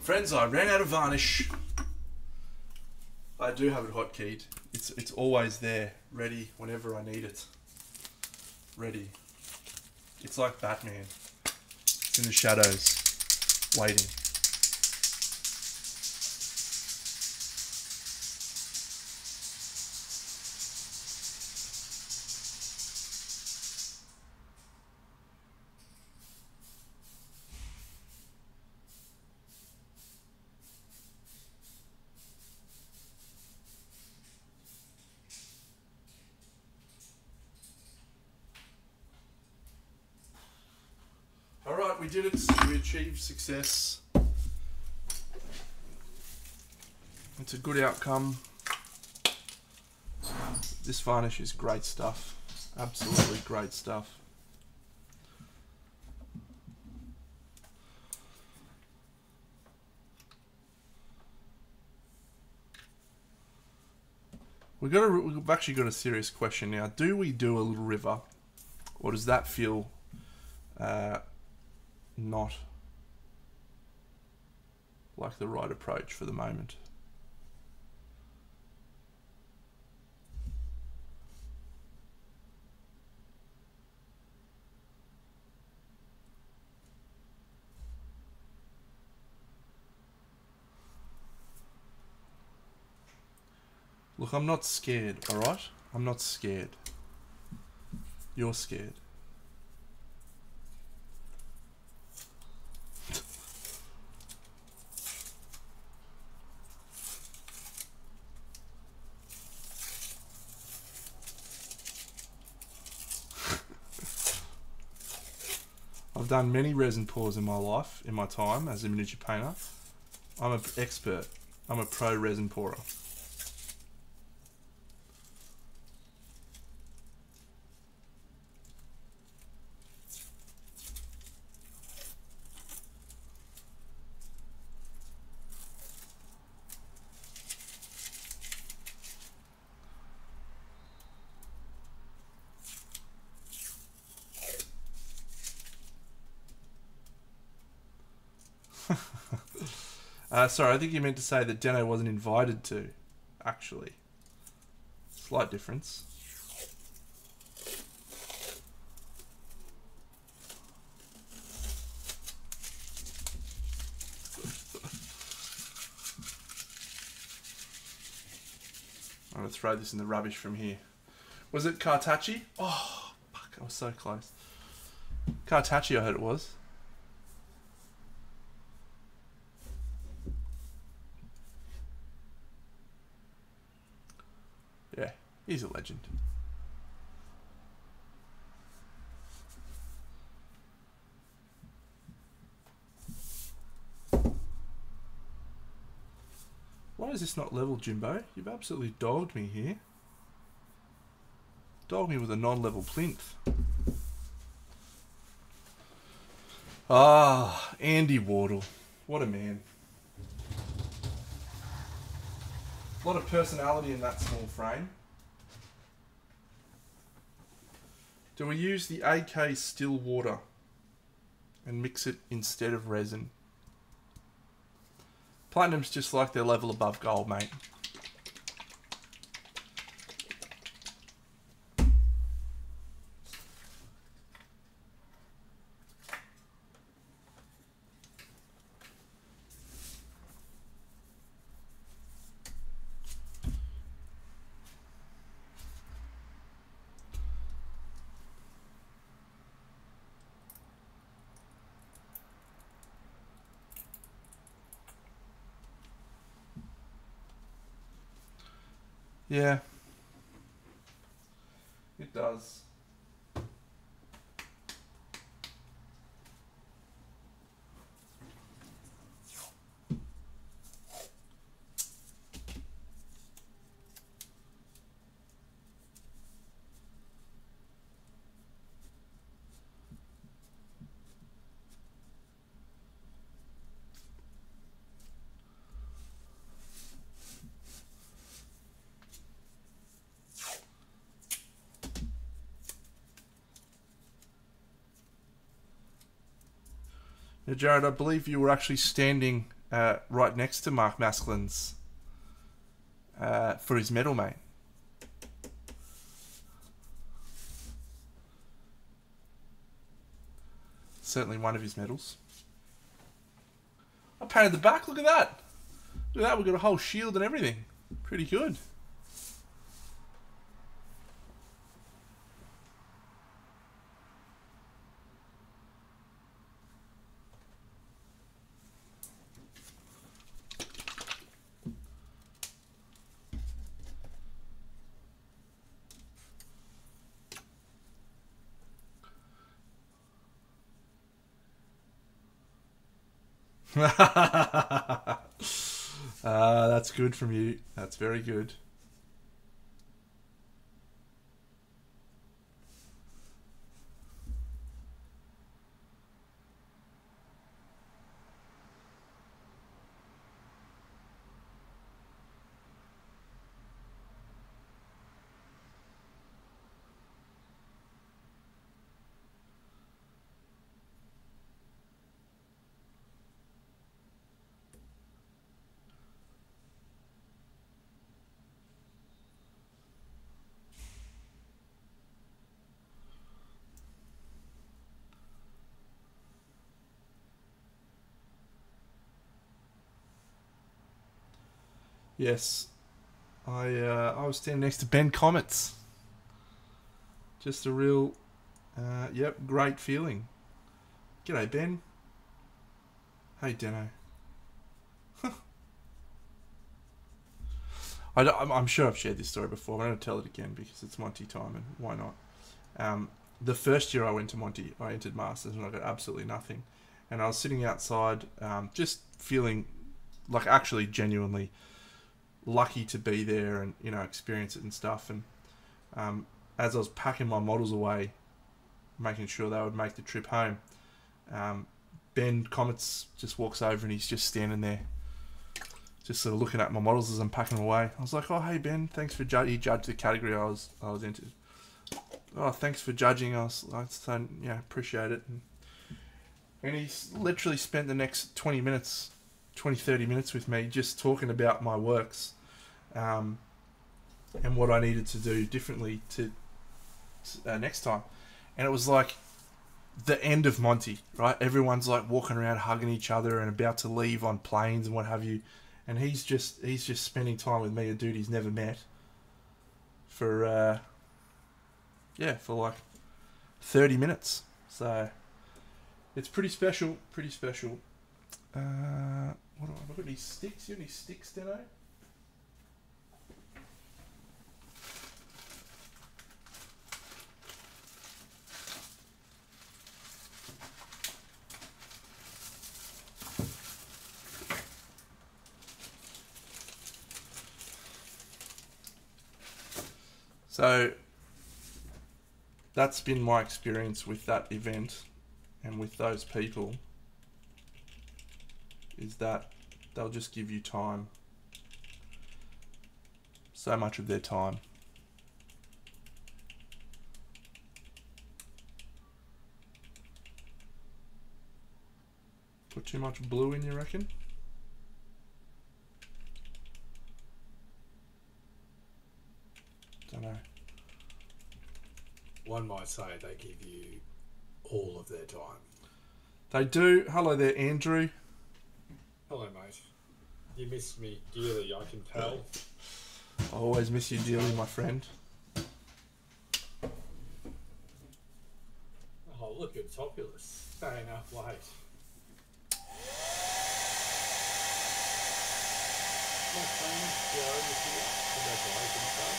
Speaker 1: Friends, I ran out of varnish. I do have it hotkeyed. It's always there, ready whenever I need it. Ready. It's like Batman. It's in the shadows, waiting. Alright, we did it. We achieved success. It's a good outcome. This varnish is great stuff. Absolutely great stuff. We've actually got a serious question now. Do we do a little river, or does that feel not like the right approach for the moment? Look, I'm not scared, alright? I'm not scared. You're scared. I've done many resin pours in my life, in my time as a miniature painter. I'm an expert. I'm a pro resin pourer. Sorry, I think you meant to say that Deno wasn't invited to, actually. Slight difference. I'm going to throw this in the rubbish from here. Was it Kartachi? Oh, fuck, I was so close. Kartachi, I heard it was. Yeah, he's a legend. this not level, Jimbo? You've absolutely dogged me here. Dogged me with a non-level plinth. Ah, Andy Wardle. What a man. A lot of personality in that small frame. Do we use the AK still water and mix it instead of resin? Platinum's just like their level above gold, mate. Yeah, it does. Now, Jared, I believe you were actually standing right next to Mark Maskelyne's for his medal, mate. Certainly one of his medals. I painted the back. Look at that. Look at that. We've got a whole shield and everything. Pretty good. That's good from you. That's very good. Yes, I was standing next to Ben Comets. Just a real, yep, great feeling. G'day, Ben. Hey, Deno. I'm sure I've shared this story before, but I'm going to tell it again because it's Monty time and why not? The first year I went to Monty, I entered Masters and I got absolutely nothing. And I was sitting outside just feeling like actually genuinely lucky to be there and, you know, experience it and stuff. And as I was packing my models away, making sure they would make the trip home, Ben Comets just walks over and he's just standing there, just sort of looking at my models as I'm packing them away. I was like, "Oh, hey Ben, thanks for judging." He judged the category I was entered. "Oh, thanks for judging." I was like, saying, "Yeah, appreciate it." And he's literally spent the next 20 minutes, 30 minutes with me just talking about my works, and what I needed to do differently to next time. And it was like the end of Monty, right? Everyone's like walking around hugging each other and about to leave on planes and what have you. And he's just spending time with me, a dude he's never met, for for like 30 minutes. So it's pretty special, pretty special. What do I got? Any sticks? You got any sticks, Deno? So that's been my experience with that event and with those people, is that they'll just give you time. So much of their time. Put too much blue in, you reckon? Don't know.
Speaker 2: One might say they give you all of their time.
Speaker 1: They do. Hello there, Andrew.
Speaker 2: Hello, mate. You miss me dearly, I can tell.
Speaker 1: I always miss you dearly, my friend.
Speaker 2: Oh, look at Topulus staying up late. My friend Joe is here. Congratulations, bud.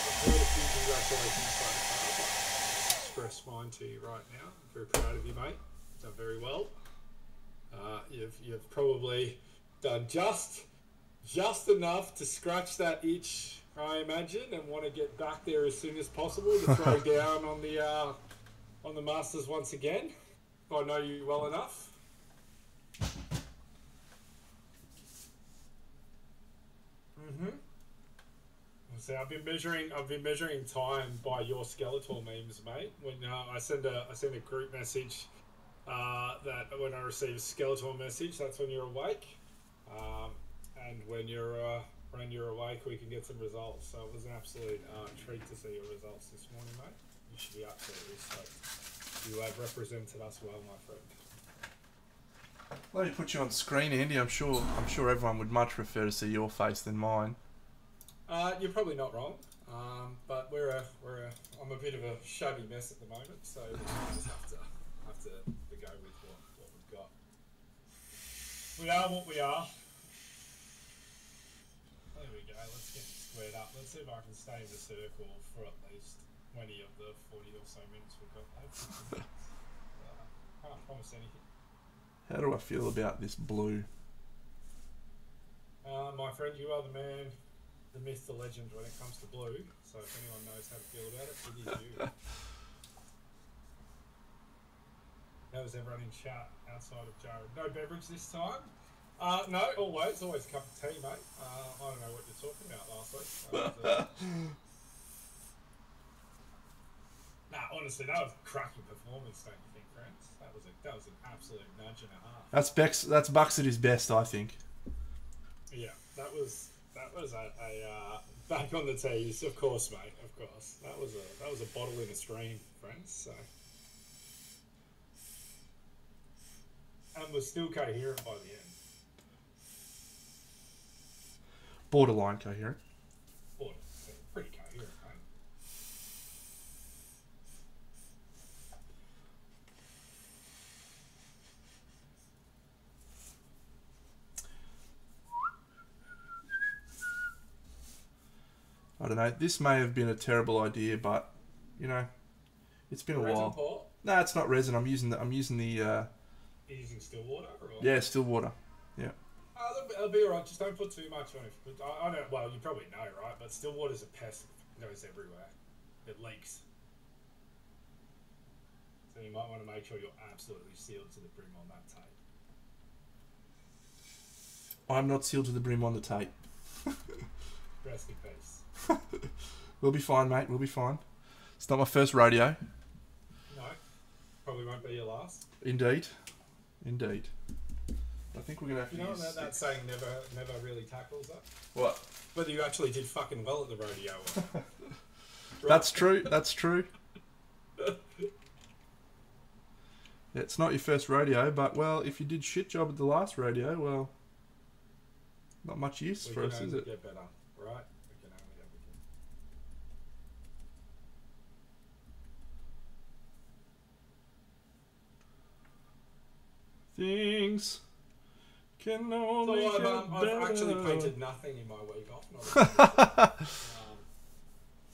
Speaker 2: I've heard a few congratulations so far, but I'll express mine to you right now. I'm very proud of you, mate. You've done very well. You've probably done just enough to scratch that itch, I imagine, and want to get back there as soon as possible to throw down on the Masters once again. If I know you well enough. So I've been measuring time by your Skeletor memes, mate. When I send a group message, that when I receive a Skeletor message, that's when you're awake. And when you're awake, we can get some results. So it was an absolute treat to see your results this morning, mate. You should be absolutely stoked. You have represented us well, my friend.
Speaker 1: Let me put you on screen, Andy. I'm sure everyone would much prefer to see your face than mine.
Speaker 2: You're probably not wrong, but I'm a bit of a shabby mess at the moment, so we just have to go with what we've got. We are what we are. There we go. Let's get it squared up. Let's see if I can stay in the circle for at least 20 of the 40 or so minutes we've got left. Can't promise anything.
Speaker 1: How do I feel about this blue?
Speaker 2: My friend, you are the man, the myth, the legend when it comes to blue. So if anyone knows how to feel about it, it is you. How was everyone in chat outside of Jared? No beverage this time? No, always a cup of tea, mate. I don't know what you're talking about last week. Nah, honestly, that was a cracking performance, don't you think, friends? That was an absolute nudge and a half.
Speaker 1: That's Bucks at his best, I think.
Speaker 2: Yeah, that was a back on the tees, of course, mate. Of course, that was a bottle in a stream, friends. So, and was still coherent by the end.
Speaker 1: Borderline coherent.
Speaker 2: Pretty coherent, mate.
Speaker 1: I don't know. This may have been a terrible idea, but you know, it's been a while.
Speaker 2: Pour?
Speaker 1: No, it's not resin. I'm using the.
Speaker 2: You're using still water, or?
Speaker 1: Yeah, still water. Yeah.
Speaker 2: It'll be alright. Just don't put too much on it. But I don't. Well, you probably know, right? But still water's a pest. It goes everywhere. It leaks. So you might want to make sure you're absolutely sealed to the brim on that tape.
Speaker 1: I'm not sealed to the brim on the tape.
Speaker 2: Rest in peace.
Speaker 1: We'll be fine, mate. We'll be fine. It's not my first rodeo.
Speaker 2: No. Probably won't be your last.
Speaker 1: Indeed. I think we're gonna have to.
Speaker 2: You know that saying never really tackles that.
Speaker 1: What?
Speaker 2: Whether you actually did fucking well at the rodeo. Or
Speaker 1: That's true. That's true. It's not your first rodeo, but well, if you did shit job at the last rodeo, well, not much use for us, is it?
Speaker 2: Get better, right? We can only ever
Speaker 1: get. Things can only get better.
Speaker 2: I've actually painted nothing in my week off,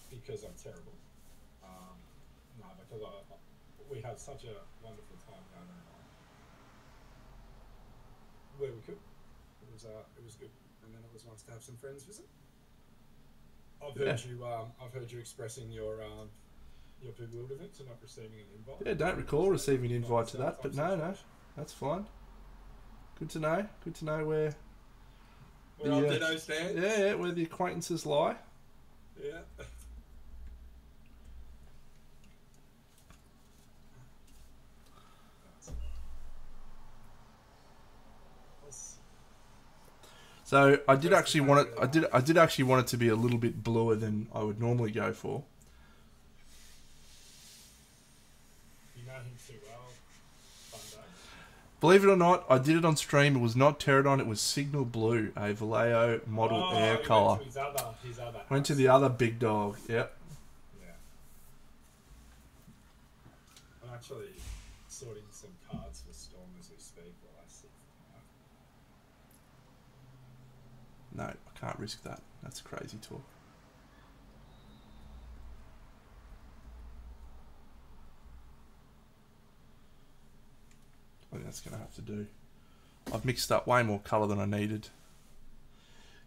Speaker 2: because I'm terrible. No, because we had such a wonderful time down there where we could. It was good, and then it was nice to have some friends visit. I've heard you expressing your bewilderment to not receiving an invite.
Speaker 1: Yeah, don't recall receiving an invite to that, but no, that's fine. Good to know. Good to know where
Speaker 2: Ditto stands.
Speaker 1: Yeah, where the acquaintances lie.
Speaker 2: Yeah.
Speaker 1: So I did actually want it. I did actually want it to be a little bit bluer than I would normally go for.
Speaker 2: You know him too well.
Speaker 1: Believe it or not, I did it on stream. It was not Pterodon. It was Signal Blue, a Vallejo model air collar. Went to the other big dog. Yep.
Speaker 2: Yeah. I'm actually sorting some cards for Storm as we speak while I sit.
Speaker 1: No, I can't risk that. That's crazy talk. I think that's going to have to do. I've mixed up way more colour than I needed.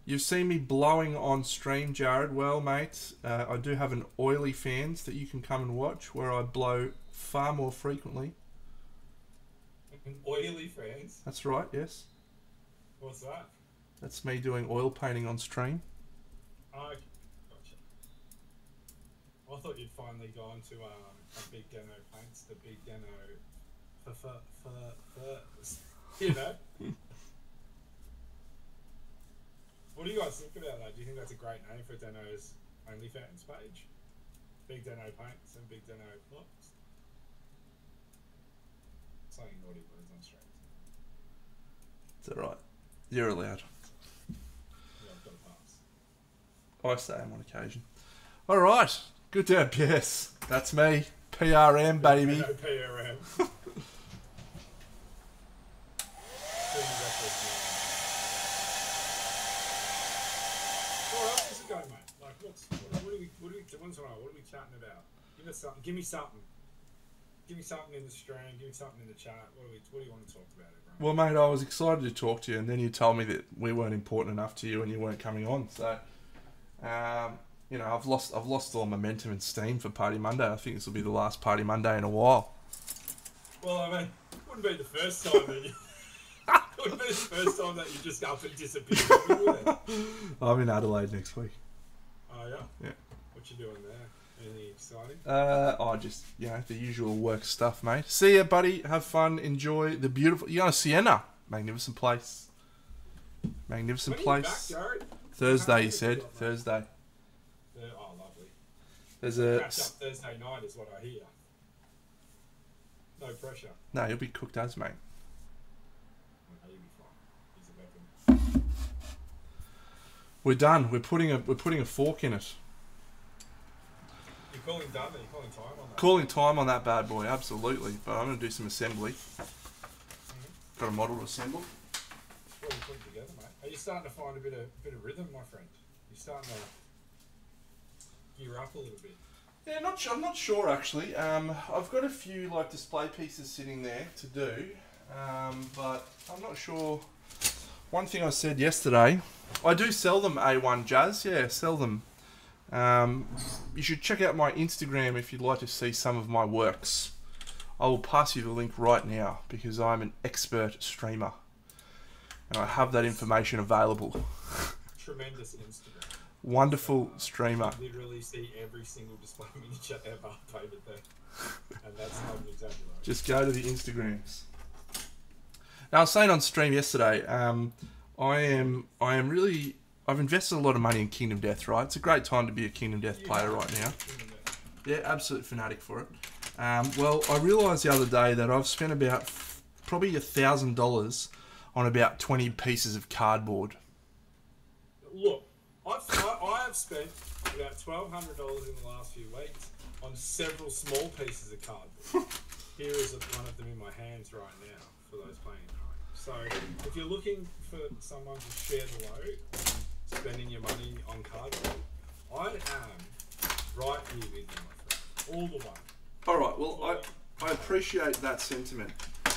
Speaker 1: You've seen me blowing on stream, Jared. Well, mate, I do have an Oily Fans that you can come and watch where I blow far more frequently.
Speaker 2: An Oily Fans?
Speaker 1: That's right, yes.
Speaker 2: What's that?
Speaker 1: That's me doing oil painting on stream.
Speaker 2: Oh, gotcha. I thought you'd finally gone to a Big Dano Paints, the Big Dano you know. What do you guys think about that? Do you think that's a great name for Dano's OnlyFans page? Big Dano Paints and Big Dano Looks? Saying naughty words on stream.
Speaker 1: It's alright. You're allowed.
Speaker 2: Yeah, I've got a pass.
Speaker 1: I say I'm on occasion. Alright. Good job, yes. That's me. PRM, baby.
Speaker 2: PRM. What are we chatting about? Give us something. Give me something. Give me something in the stream. Give me something in the chat. What do you want to talk about, everyone?
Speaker 1: Well, mate, I was excited to talk to you, and then you told me that we weren't important enough to you, and you weren't coming on. So, you know, I've lost all momentum and steam for Party Monday. I think this will be the last Party Monday in a while.
Speaker 2: Well, I mean, it wouldn't be the first time that you. It wouldn't be the first time that you just up and disappeared, would it?
Speaker 1: I'm in Adelaide next week.
Speaker 2: Oh yeah.
Speaker 1: Yeah.
Speaker 2: What you doing there? Anything exciting?
Speaker 1: Just, you know, the usual work stuff, mate. See ya, buddy. Have fun. Enjoy the beautiful... You're going to Sienna. Magnificent place. Magnificent
Speaker 2: when
Speaker 1: place.
Speaker 2: Are you back, Jared?
Speaker 1: Thursday, he said. Thursday.
Speaker 2: Oh, lovely.
Speaker 1: There's a...
Speaker 2: Catch up Thursday night is what I hear. No pressure.
Speaker 1: No, you'll be cooked as, mate.
Speaker 2: Okay, you'll be fine. He's a weapon.
Speaker 1: We're done. We're putting a fork in it.
Speaker 2: You're calling done, or you're calling time on that?
Speaker 1: Calling time on that bad boy, absolutely. But I'm going to do some assembly.
Speaker 2: Mm-hmm.
Speaker 1: Got a model to assemble.
Speaker 2: What are you putting together, mate? Are you starting to find a bit of rhythm, my friend? You're starting to gear up a little bit.
Speaker 1: Yeah, I'm not sure actually. I've got a few like display pieces sitting there to do, but I'm not sure. One thing I said yesterday, I do sell them A1 Jazz. Yeah, sell them. You should check out my Instagram if you'd like to see some of my works. I will pass you the link right now because I'm an expert streamer and I have that information available.
Speaker 2: Tremendous Instagram.
Speaker 1: Wonderful streamer.
Speaker 2: You literally see every single display miniature ever painted there, and that's not an exaggeration.
Speaker 1: Just go to the Instagrams. Now, I was saying on stream yesterday, I've invested a lot of money in Kingdom Death, right? It's a great time to be a Kingdom Death player right now. Yeah, absolute fanatic for it. Well, I realised the other day that I've spent about probably $1,000 on about 20 pieces of cardboard.
Speaker 2: Look, I have spent about $1,200 in the last few weeks on several small pieces of cardboard. Here is one of them in my hands right now for those playing at home. So, if you're looking for someone to share the load, spending your money on cardboard, I am right here with you, my friend. All the way.
Speaker 1: Alright, well, I appreciate that sentiment.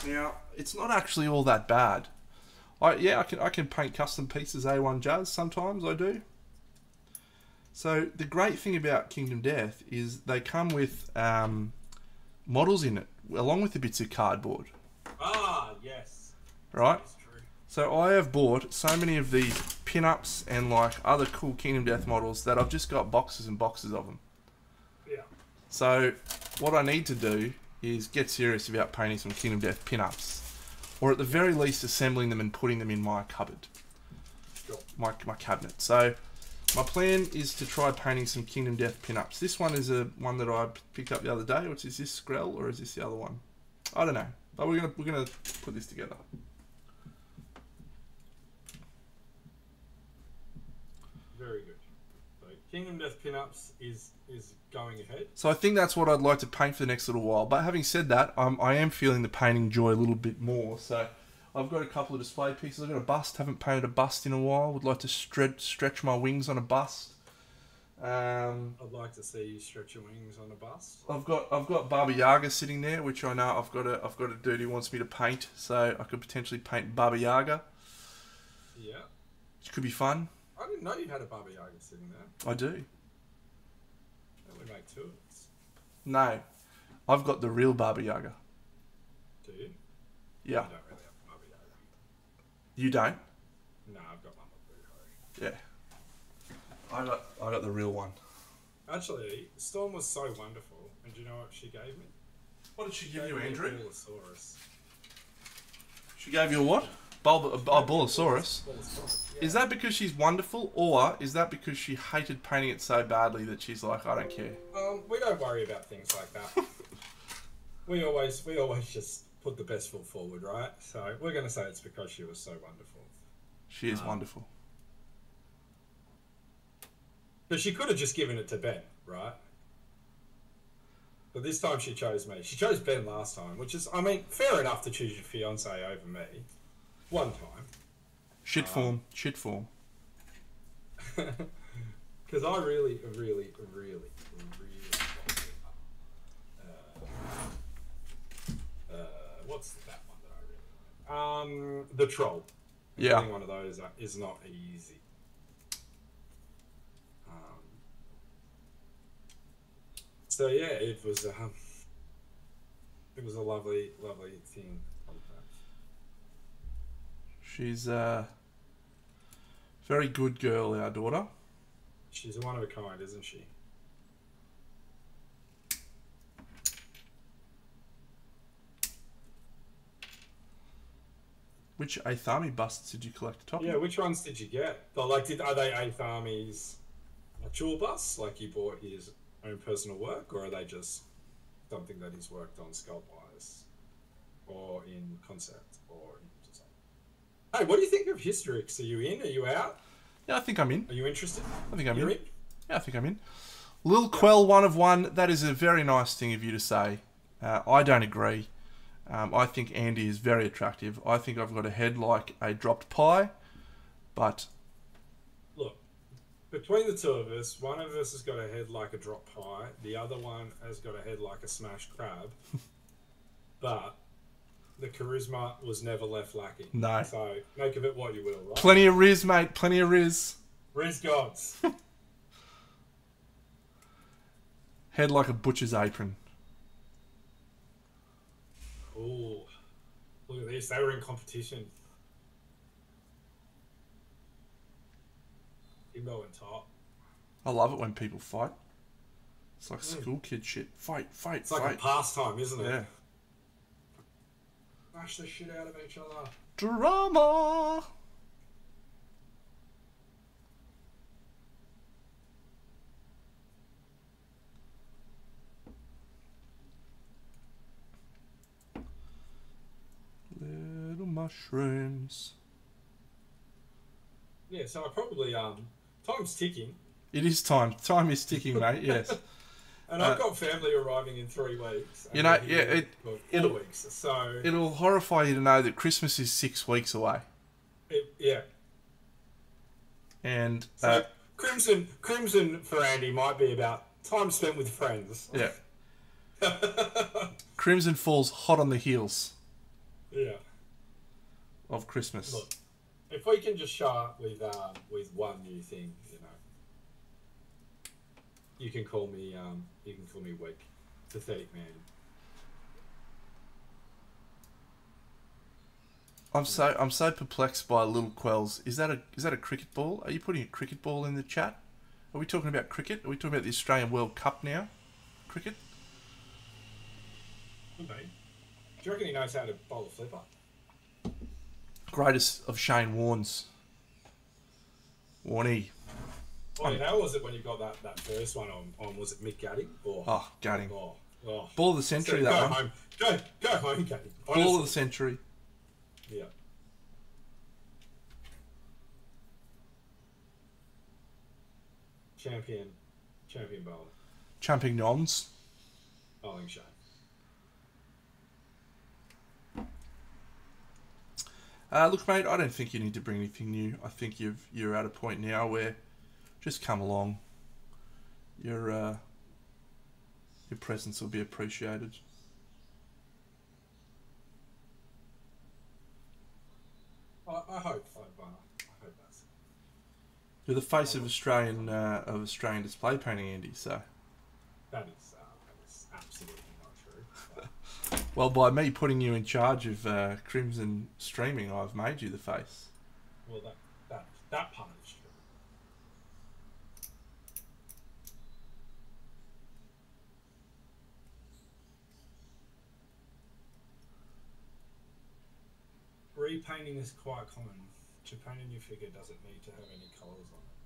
Speaker 1: Now, it's not actually all that bad. I can paint custom pieces A1 Jazz sometimes, I do. So the great thing about Kingdom Death is they come with models in it, along with the bits of cardboard.
Speaker 2: Ah, yes.
Speaker 1: Right?
Speaker 2: That's true.
Speaker 1: So I have bought so many of these pin-ups and like other cool Kingdom Death models that I've just got boxes and boxes of them.
Speaker 2: Yeah.
Speaker 1: So what I need to do is get serious about painting some Kingdom Death pin-ups, or at the very least assembling them and putting them in my cupboard,
Speaker 2: Sure.
Speaker 1: my cabinet. So my plan is to try painting some Kingdom Death pin-ups. This one is a one that I picked up the other day. Which is this Skrell or is this the other one? I don't know. But we're gonna put this together.
Speaker 2: Very good. So Kingdom Death pinups is going ahead.
Speaker 1: So I think that's what I'd like to paint for the next little while. But having said that, I am feeling the painting joy a little bit more. So I've got a couple of display pieces. I've got a bust. Haven't painted a bust in a while. Would like to stretch my wings on a bust.
Speaker 2: I'd like to see you stretch your wings on a bust.
Speaker 1: I've got Baba Yaga sitting there, which I know I've got a dude who wants me to paint. So I could potentially paint Baba Yaga.
Speaker 2: Yeah.
Speaker 1: Which could be fun.
Speaker 2: I didn't know you had a Baba Yaga sitting there.
Speaker 1: I do.
Speaker 2: We make two of us.
Speaker 1: No, I've got the real Baba Yaga.
Speaker 2: Do you?
Speaker 1: Yeah.
Speaker 2: I don't really have a Baba Yaga.
Speaker 1: You don't?
Speaker 2: No, I've got Mama Boo Ho.
Speaker 1: Yeah. I got the real one.
Speaker 2: Actually, Storm was so wonderful, and do you know what she gave me?
Speaker 1: What did she
Speaker 2: She
Speaker 1: give
Speaker 2: gave
Speaker 1: you,
Speaker 2: me a
Speaker 1: Andrew?
Speaker 2: Bullosaurus.
Speaker 1: She gave you a what? Bullosaurus.
Speaker 2: Bullosaurus, yeah.
Speaker 1: Is that because she's wonderful, or is that because she hated painting it so badly that she's like, I don't care?
Speaker 2: We don't worry about things like that. we always just put the best foot forward, right? So we're going to say it's because she was so wonderful.
Speaker 1: She is wonderful.
Speaker 2: Because she could have just given it to Ben, right? But this time she chose me. She chose Ben last time, which is, I mean, fair enough to choose your fiance over me. One time.
Speaker 1: Shit form. Shit form.
Speaker 2: Because I really wanted what's that one that I really wanted? The Troll.
Speaker 1: Yeah.
Speaker 2: Getting one of those is not easy. So yeah, it was a lovely thing.
Speaker 1: She's a very good girl, our daughter.
Speaker 2: She's one of a kind, isn't she?
Speaker 1: Which Eighth Army busts did you collect, Top?
Speaker 2: Yeah, which ones did you get? Are they Eighth Army's actual busts, like you bought his own personal work, or are they just something that he's worked on sculpt-wise, or in concept, or in design? Hey, what do you think of Hysterix? Are you in? Are you out?
Speaker 1: Yeah, I think I'm in.
Speaker 2: Are you interested?
Speaker 1: I think I'm
Speaker 2: You're
Speaker 1: in. Yeah, I think I'm in. Lil Quell, 1 of 1. That is a very nice thing of you to say. I don't agree. I think Andy is very attractive. I think I've got a head like a dropped pie, but
Speaker 2: Look, between the two of us, one of us has got a head like a drop pie, the other one has got a head like a smashed crab. But the charisma was never left lacking.
Speaker 1: No.
Speaker 2: So make of it what you will, right?
Speaker 1: plenty of riz, mate. Plenty of riz.
Speaker 2: Riz gods.
Speaker 1: Head like a butcher's apron.
Speaker 2: Ooh. Look at this. They were in competition. Kimbo and Top.
Speaker 1: I love it when people fight. It's like school kid shit. Fight,
Speaker 2: It's like
Speaker 1: fight.
Speaker 2: a pastime, isn't it?
Speaker 1: Yeah.
Speaker 2: Smash the shit out of each other.
Speaker 1: Drama. Little mushrooms.
Speaker 2: Yeah, so I probably time's ticking.
Speaker 1: It is time. Time is ticking, mate. Yes.
Speaker 2: And I've got family arriving in 3 weeks.
Speaker 1: You know,
Speaker 2: and
Speaker 1: yeah,
Speaker 2: here for 4
Speaker 1: it'll-
Speaker 2: weeks. So
Speaker 1: It'll horrify you to know that Christmas is 6 weeks away.
Speaker 2: yeah.
Speaker 1: And
Speaker 2: So Crimson for Andy might be about time spent with friends.
Speaker 1: yeah, Crimson falls hot on the heels
Speaker 2: Yeah.
Speaker 1: of Christmas.
Speaker 2: Look, if we can just show up with one new thing, you know, you can call me weak, pathetic man.
Speaker 1: I'm so perplexed by Little Quells. Is that a cricket ball? Are you putting a cricket ball in the chat? Are we talking about cricket? Are we talking about the Australian World Cup now? Cricket?
Speaker 2: Could be. Do you reckon he knows how to bowl a flipper?
Speaker 1: Greatest of Shane Warnes. Warney.
Speaker 2: Well, how was it when you got that first one on was it Mick Gadding?
Speaker 1: Oh, Gadding.
Speaker 2: Oh.
Speaker 1: Ball of the century,
Speaker 2: So
Speaker 1: that one.
Speaker 2: home. Go home, Gadding.
Speaker 1: Ball of the century.
Speaker 2: Yeah. Champion bowler.
Speaker 1: Champignons.
Speaker 2: Bowling show.
Speaker 1: Look, mate, I don't think you need to bring anything new. I think you're at a point now where just come along. Your presence will be appreciated.
Speaker 2: I hope that's.
Speaker 1: You're the face of Australian display painting, Andy. So.
Speaker 2: That is absolutely not true. But
Speaker 1: Well, by me putting you in charge of Crimson Streaming, I've made you the face.
Speaker 2: well, that part is true. Repainting is quite common. To paint a new figure doesn't need to have any colours on it.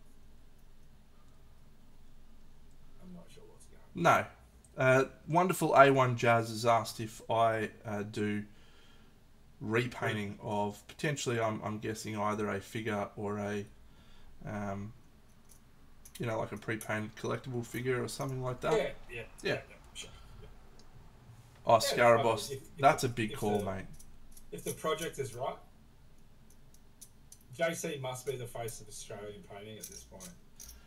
Speaker 2: I'm not sure what's going on.
Speaker 1: No. Wonderful A1 Jazz has asked if I do repainting of potentially, I'm guessing, either a figure or a, like a pre-painted collectible figure or something like that.
Speaker 2: Yeah, sure. Yeah.
Speaker 1: Oh,
Speaker 2: Yeah,
Speaker 1: Scarabos,
Speaker 2: if
Speaker 1: that's a big call, mate.
Speaker 2: If the project is right, JC must be the face of Australian painting at this point.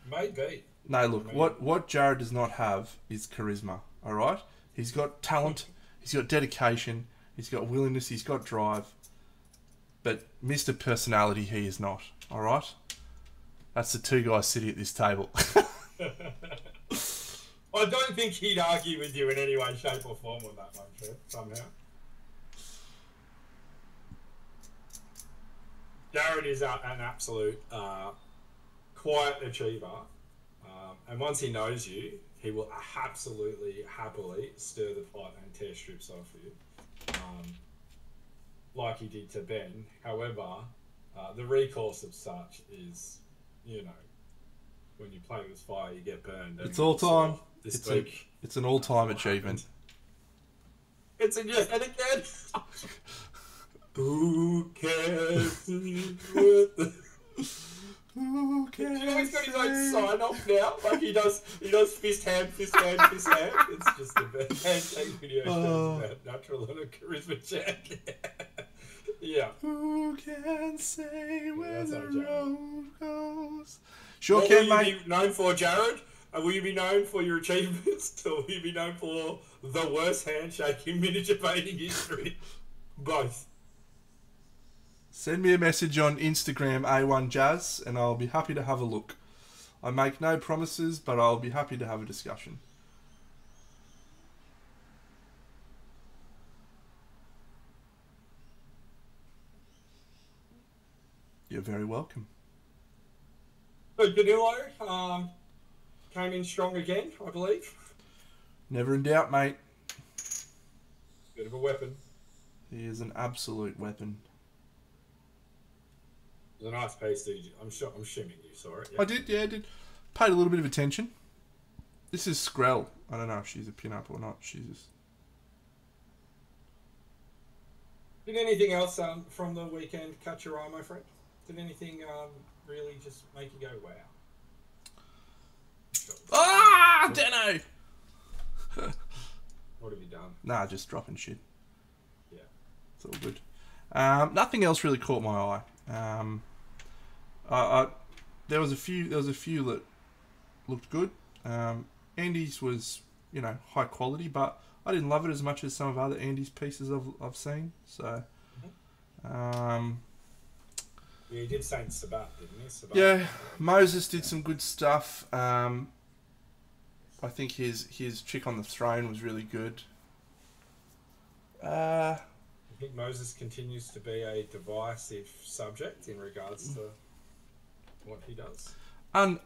Speaker 2: Maybe.
Speaker 1: No, look, what Jared does not have is charisma, all right? He's got talent, he's got dedication, he's got willingness, he's got drive. But Mr. Personality, he is not, all right? That's the two guys sitting at this table.
Speaker 2: I don't think he'd argue with you in any way, shape or form on that one, Trev, somehow. Jared is an absolute quiet achiever. And once he knows you, he will absolutely, happily stir the pot and tear strips off you. Like he did to Ben. However, the recourse of such is, when you play with fire, you get burned.
Speaker 1: It's all time.
Speaker 2: It's
Speaker 1: an all-time achievement.
Speaker 2: It's a yes, and again. Who cares?
Speaker 1: Who can
Speaker 2: He's got his own sign off now. Like he does fist hand. It's just the best handshake video shows about natural and a charisma check. Yeah.
Speaker 1: Who can say where
Speaker 2: that's
Speaker 1: the
Speaker 2: our Jared.
Speaker 1: road goes? Sure
Speaker 2: What
Speaker 1: can,
Speaker 2: will
Speaker 1: mate.
Speaker 2: you be known for, Jared? Will you be known for your achievements, or will you be known for the worst handshake in miniature painting history? Both.
Speaker 1: Send me a message on Instagram, A1Jazz, and I'll be happy to have a look. I make no promises, but I'll be happy to have a discussion. You're very welcome.
Speaker 2: So Danilo came in strong again, I believe.
Speaker 1: Never in doubt, mate.
Speaker 2: Bit of a weapon.
Speaker 1: He is an absolute weapon.
Speaker 2: It was a nice piece, dude. I'm assuming you saw it.
Speaker 1: I did. Paid a little bit of attention. This is Skrell. I don't know if she's a pin-up or not. She's just...
Speaker 2: Did anything else from the weekend catch your eye, my friend? Did anything really just make you go, wow?
Speaker 1: Ah, Dano!
Speaker 2: What have you done?
Speaker 1: Nah, just dropping shit.
Speaker 2: Yeah.
Speaker 1: It's all good. Nothing else really caught my eye. There was a few that looked good. Andy's was, high quality, but I didn't love it as much as some of other Andy's pieces I've seen. So,
Speaker 2: Yeah, he did Saint Sabat, didn't he? Sabat.
Speaker 1: yeah, Moses did some good stuff. I think his chick on the throne was really good. Uh,
Speaker 2: I think Moses continues to be a divisive subject in regards to what he does.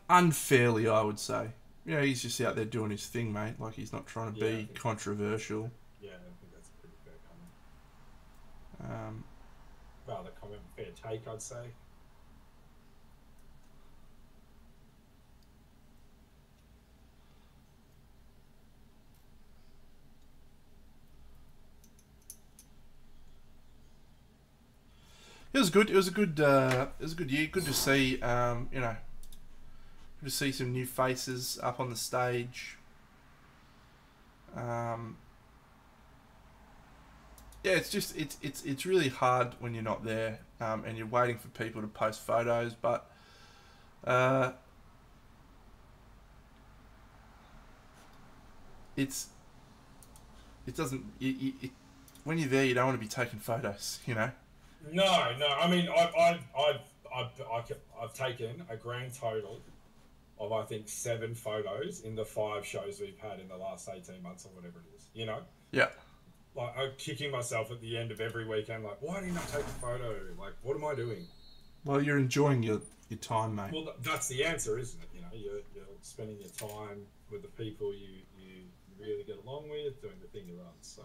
Speaker 1: Unfairly, I would say. Yeah, he's just out there doing his thing, mate. Like, he's not trying to
Speaker 2: Yeah, I
Speaker 1: be
Speaker 2: think
Speaker 1: controversial.
Speaker 2: Yeah, I think that's a pretty fair comment. Rather comment, fair take, I'd say.
Speaker 1: It was good. It was a good. It was a good year. Good to see. Good to see some new faces up on the stage. Yeah, it's just it's really hard when you're not there, and you're waiting for people to post photos. But it's it doesn't. When you're there, you don't want to be taking photos. You know.
Speaker 2: No. I mean, I've taken a grand total of I think 7 photos in the 5 shows we've had in the last 18 months or whatever it is. You know.
Speaker 1: Yeah.
Speaker 2: Like, I'm kicking myself at the end of every weekend. Like, why didn't I take a photo? Like, what am I doing?
Speaker 1: Well, you're enjoying your time, mate.
Speaker 2: Well, that's the answer, isn't it? You know, you're spending your time with the people you really get along with, doing the thing you love. So,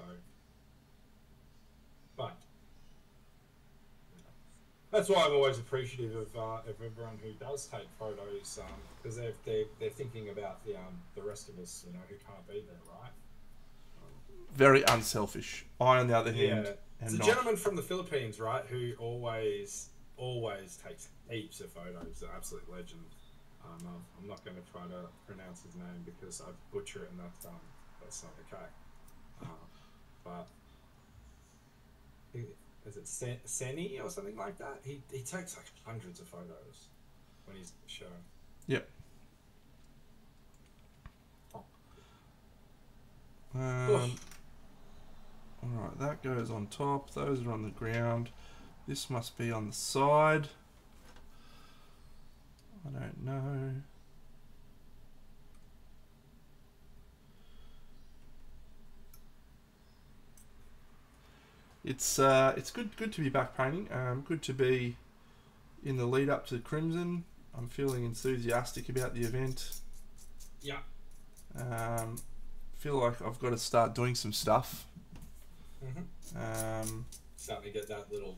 Speaker 2: but you know, that's why I'm always appreciative of everyone who does take photos, because they're thinking about the rest of us, you know, who can't be there, right?
Speaker 1: Very unselfish. I, on the other hand,
Speaker 2: Yeah, it's
Speaker 1: am
Speaker 2: a
Speaker 1: not.
Speaker 2: gentleman from the Philippines, right, who always takes heaps of photos. An absolute legend. I'm not going to try to pronounce his name because I butcher it, and that's not okay. But is it Seni or something like that? He takes like hundreds of photos when he's showing.
Speaker 1: Yep. Alright, that goes on top. Those are on the ground. This must be on the side. I don't know. It's good to be back painting. Good to be in the lead up to Crimson. I'm feeling enthusiastic about the event.
Speaker 2: Yeah.
Speaker 1: Feel like I've got to start doing some stuff.
Speaker 2: Starting to get that little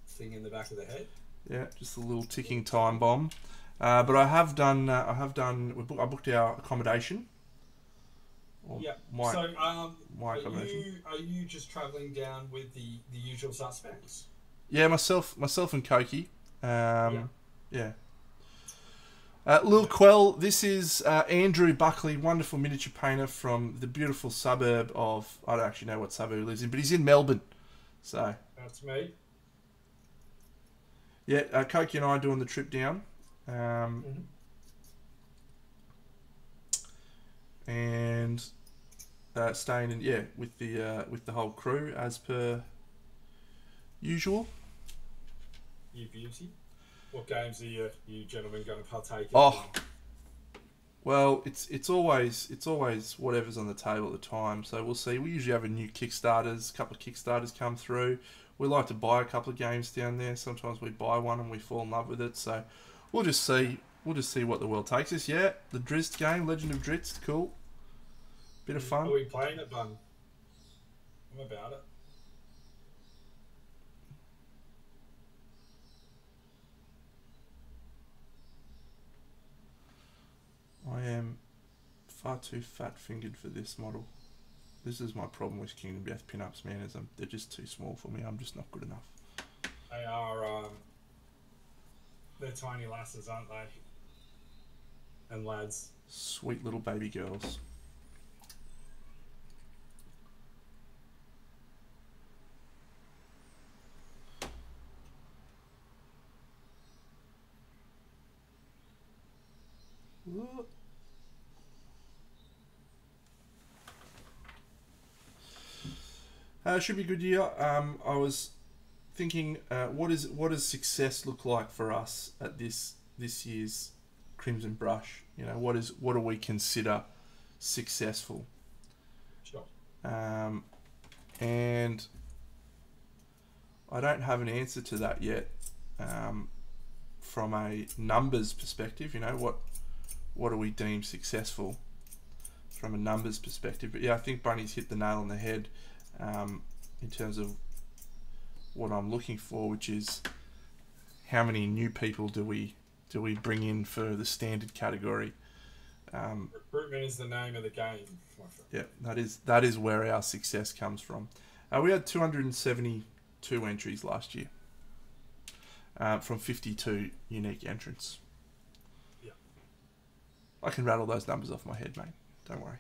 Speaker 2: thing in the back of the head.
Speaker 1: Yeah, just a little ticking time bomb. But I have done. I booked our accommodation.
Speaker 2: Yeah.
Speaker 1: My
Speaker 2: accommodation. Are you just travelling down with the usual suspects?
Speaker 1: Yeah, myself and Koki. Yeah. Lil Quell, this is Andrew Buckley, wonderful miniature painter from the beautiful suburb of, I don't actually know what suburb he lives in, but he's in Melbourne. So
Speaker 2: that's me.
Speaker 1: Yeah, Koki and I are doing the trip down. And staying in with the whole crew as per usual.
Speaker 2: You beauty. What games are you gentlemen going to partake in?
Speaker 1: Oh, well, it's always whatever's on the table at the time. So we'll see. We usually have a couple of Kickstarters come through. We like to buy a couple of games down there. Sometimes we buy one and we fall in love with it. So we'll just see. We'll just see what the world takes us. Yeah, the Drizzt game, Legend of Drizzt, cool. Bit of fun.
Speaker 2: Are we playing it, Bun? I'm about it.
Speaker 1: I am far too fat-fingered for this model. This is my problem with Kingdom Death pin-ups, man, is they're just too small for me. I'm just not good enough.
Speaker 2: They are, they're tiny lasses, aren't they? And lads.
Speaker 1: Sweet little baby girls. Should be a good year. I was thinking, what does success look like for us at this year's Crimson Brush? You know, what do we consider successful.
Speaker 2: Sure.
Speaker 1: And I don't have an answer to that yet. From a numbers perspective, you know, what do we deem successful from a numbers perspective? But yeah, I think Bunny's hit the nail on the head in terms of what I'm looking for, which is how many new people do we bring in for the standard category.
Speaker 2: Recruitment is the name of the game, my friend.
Speaker 1: Yeah, that is where our success comes from. We had 272 entries last year from 52 unique entrants.
Speaker 2: Yeah.
Speaker 1: I can rattle those numbers off my head, mate. Don't worry.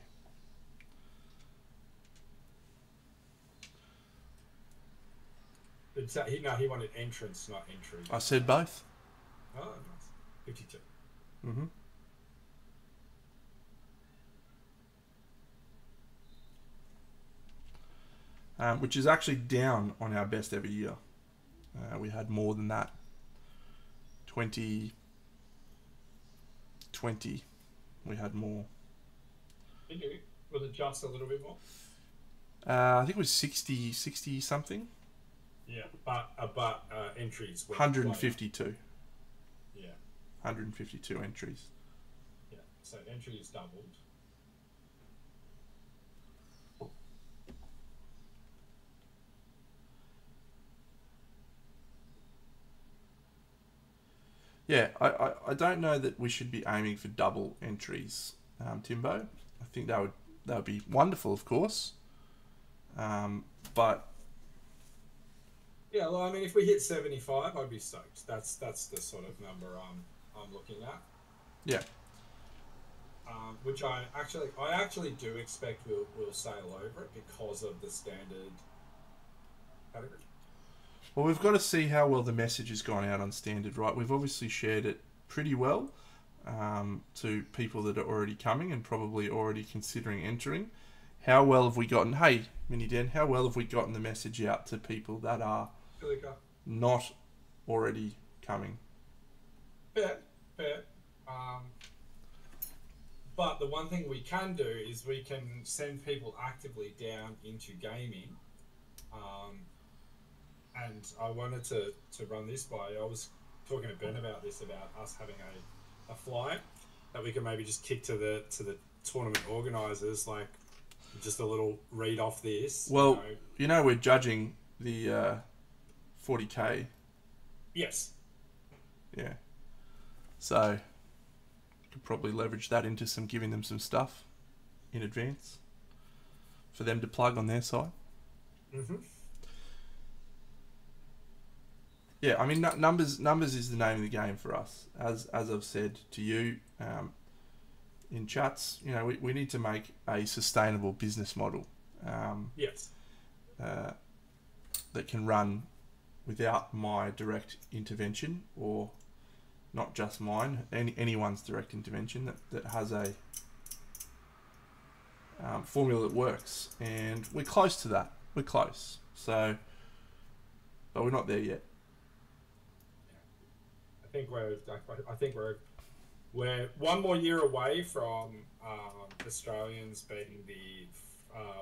Speaker 2: He wanted entrance, not entry.
Speaker 1: I said both.
Speaker 2: Oh, nice. 52.
Speaker 1: Mm-hmm. Which is actually down on our best ever year. We had more than that. 2020, we had more.
Speaker 2: Did you? Was it just a little bit more?
Speaker 1: I think it was 60 something.
Speaker 2: Yeah, but entries were
Speaker 1: 152.
Speaker 2: Yeah.
Speaker 1: 152 entries.
Speaker 2: Yeah, so entries doubled.
Speaker 1: Yeah, I don't know that we should be aiming for double entries, Timbo. I think that would be wonderful, of course. But
Speaker 2: yeah, well, I mean, if we hit 75, I'd be stoked. That's the sort of number I'm looking at.
Speaker 1: Yeah.
Speaker 2: Which I actually do expect we'll sail over it because of the standard category.
Speaker 1: Well, we've got to see how well the message has gone out on standard, right? We've obviously shared it pretty well to people that are already coming and probably already considering entering. How well have we gotten, hey, Mini Den, how well have we gotten the message out to people that are not already coming?
Speaker 2: Fair. But the one thing we can do is we can send people actively down into gaming. And I wanted to run this by. I was talking to Ben about this, about us having a flyer that we can maybe just kick to the tournament organisers, like just a little read off this.
Speaker 1: Well, we're judging the 40k.
Speaker 2: Yes.
Speaker 1: Yeah. So could probably leverage that into giving them some stuff in advance for them to plug on their side.
Speaker 2: Mm-hmm.
Speaker 1: Yeah, I mean, numbers is the name of the game for us. As I've said to you in chats, we need to make a sustainable business model.
Speaker 2: Yes.
Speaker 1: That can run without my direct intervention, or not just mine, anyone's direct intervention, that has a formula that works. And we're close to that. We're close. So, but we're not there yet.
Speaker 2: I think we're one more year away from Australians being the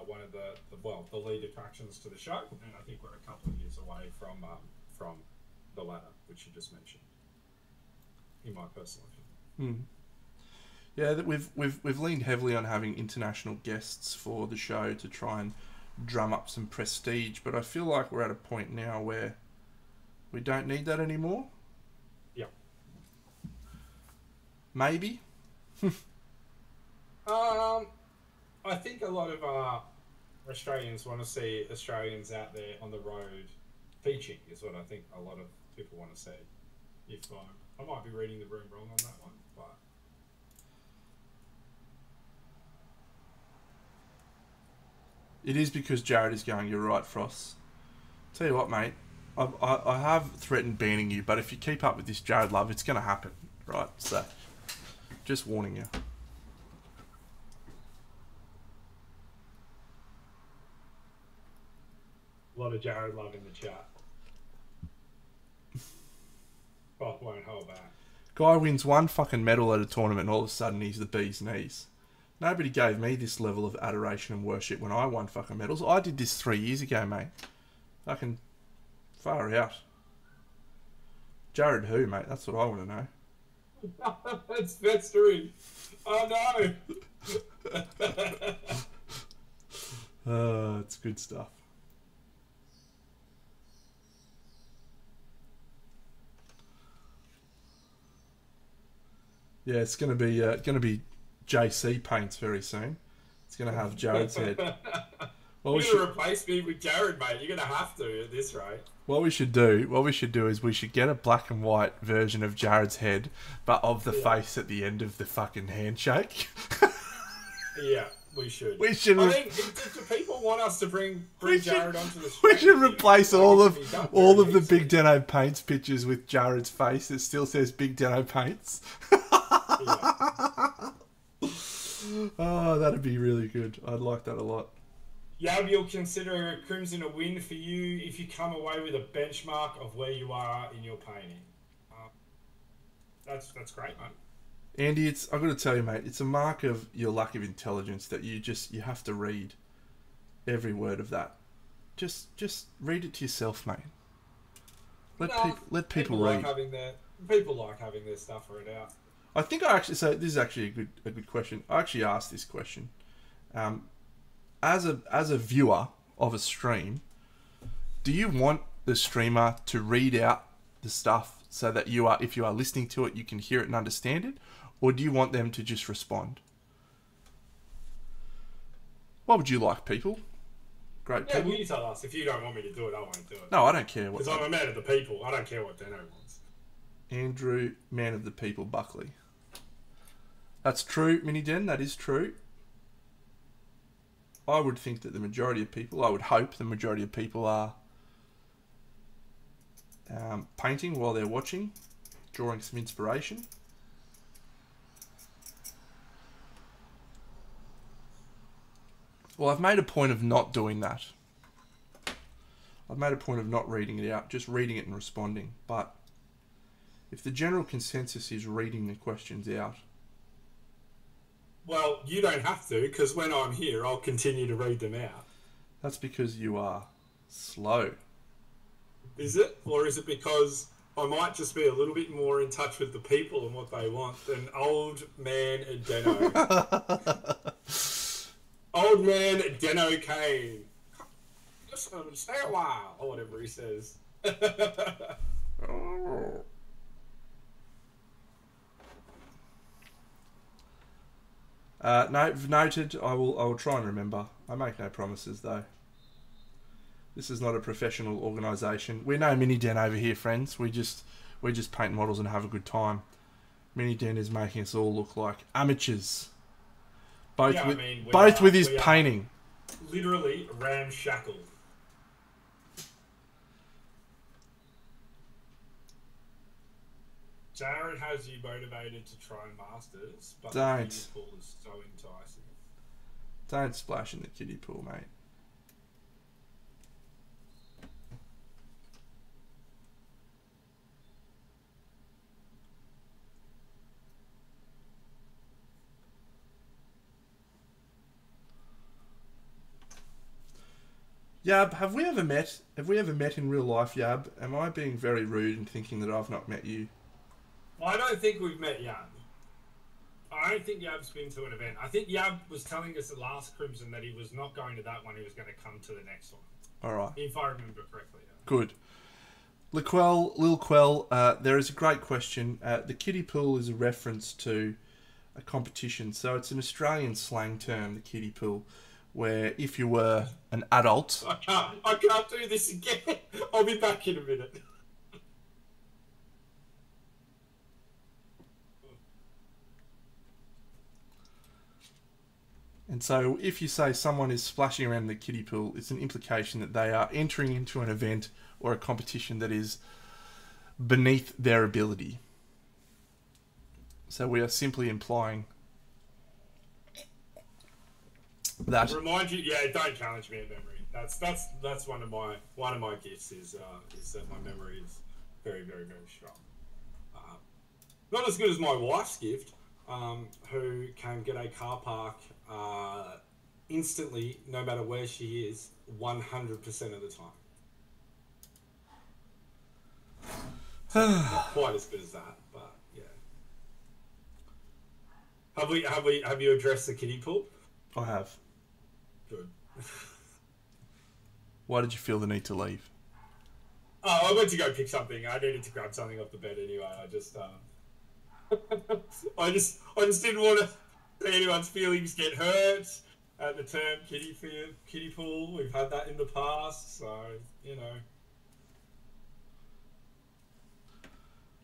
Speaker 2: one of the lead attractions to the show, and I think we're a couple of years away from the ladder, which you just mentioned. In my personal opinion.
Speaker 1: Yeah, that we've leaned heavily on having international guests for the show to try and drum up some prestige, but I feel like we're at a point now where we don't need that anymore.
Speaker 2: Yeah.
Speaker 1: Maybe.
Speaker 2: I think a lot of Australians want to see Australians out there on the road teaching, is what I think a lot of people want to see. If I might be reading the room wrong on that one, but
Speaker 1: it is because Jared is going. You're right, Frost. Tell you what, mate. I have threatened banning you, but if you keep up with this Jared love, it's going to happen, right? So, just warning you.
Speaker 2: a lot of Jared love in the chat. Bob won't hold back.
Speaker 1: Guy wins one fucking medal at a tournament, and all of a sudden he's the bee's knees. Nobody gave me this level of adoration and worship when I won fucking medals. I did this 3 years ago, mate. Fucking far out. Jared who, mate? That's what I want to know.
Speaker 2: It's festering. Oh no.
Speaker 1: It's good stuff. Yeah, it's gonna be JC paints very soon. It's gonna have Jared's head.
Speaker 2: Well, you're gonna replace me with Jared, mate. You're gonna have to at this rate.
Speaker 1: What we should do is we should get a black and white version of Jared's head, but of the face at the end of the fucking handshake.
Speaker 2: Yeah, we should.
Speaker 1: We should.
Speaker 2: I think do people want us to bring Jared onto the
Speaker 1: screen? We should replace all of the Big Deno Paints pictures with Jared's face that still says Big Deno Paints. Oh, that'd be really good. I'd like that a lot.
Speaker 2: Yab, you'll consider Crimson a win for you if you come away with a benchmark of where you are in your painting. That's great, mate.
Speaker 1: Andy, I've got to tell you, mate, it's a mark of your lack of intelligence that you have to read every word of that. Just read it to yourself, mate. Let people read.
Speaker 2: People like having their stuff read out.
Speaker 1: I think this is actually a good question. I actually asked this question. As a viewer of a stream, do you want the streamer to read out the stuff so that if you are listening to it, you can hear it and understand it? Or do you want them to just respond? What would you like, people? Great people.
Speaker 2: Yeah, well, you tell us. If you don't want me to do it, I won't do it.
Speaker 1: No, I don't care.
Speaker 2: Because I'm a man of the people. I don't care what Deno wants.
Speaker 1: Andrew, man of the people, Buckley. That's true, Mini Den. That is true. I would think that the majority of people, I would hope the majority of people are painting while they're watching, drawing some inspiration. Well, I've made a point of not doing that. I've made a point of not reading it out, just reading it and responding. But if the general consensus is reading the questions out...
Speaker 2: Well, you don't have to, because when I'm here, I'll continue to read them out.
Speaker 1: That's because you are slow.
Speaker 2: Is it? Or is it because I might just be a little bit more in touch with the people and what they want than old man Deno? Old man Deno Kane. Just stay a while, or whatever he says.
Speaker 1: Noted. I will try and remember. I make no promises though. This is not a professional organisation. We're no Mini Den over here, friends. We just paint models and have a good time. Mini Den is making us all look like amateurs. Both with his painting.
Speaker 2: Literally ramshackled. Jared has you motivated to try masters, but the kiddie pool is so enticing.
Speaker 1: Don't splash in the kiddie pool, mate. Yab, have we ever met? Have we ever met in real life, Yab? Am I being very rude and thinking that I've not met you?
Speaker 2: I don't think we've met Yab. I don't think Yab's been to an event. I think Yab was telling us the last Crimson that he was not going to that one. He was going to come to the next one.
Speaker 1: All right.
Speaker 2: If I remember correctly. Yeah.
Speaker 1: Good. Lil Quell, there is a great question. The kiddie pool is a reference to a competition. So it's an Australian slang term, the kiddie pool, where if you were an adult...
Speaker 2: I can't do this again. I'll be back in a minute.
Speaker 1: And so if you say someone is splashing around the kiddie pool, it's an implication that they are entering into an event or a competition that is beneath their ability. So we are simply implying that...
Speaker 2: Remind you, don't challenge me at memory. That's one of my gifts is that my memory is very, very, very strong. Not as good as my wife's gift, who can get a car park instantly, no matter where she is, 100% of the time. So not quite as good as that, but yeah. Have you addressed the kiddie pool?
Speaker 1: I have.
Speaker 2: Good.
Speaker 1: Why did you feel the need to leave?
Speaker 2: Oh, I went to go pick something. I needed to grab something off the bed anyway. I just didn't want to see anyone's feelings get hurt at the term kiddie pool. We've had that in the past, so you know.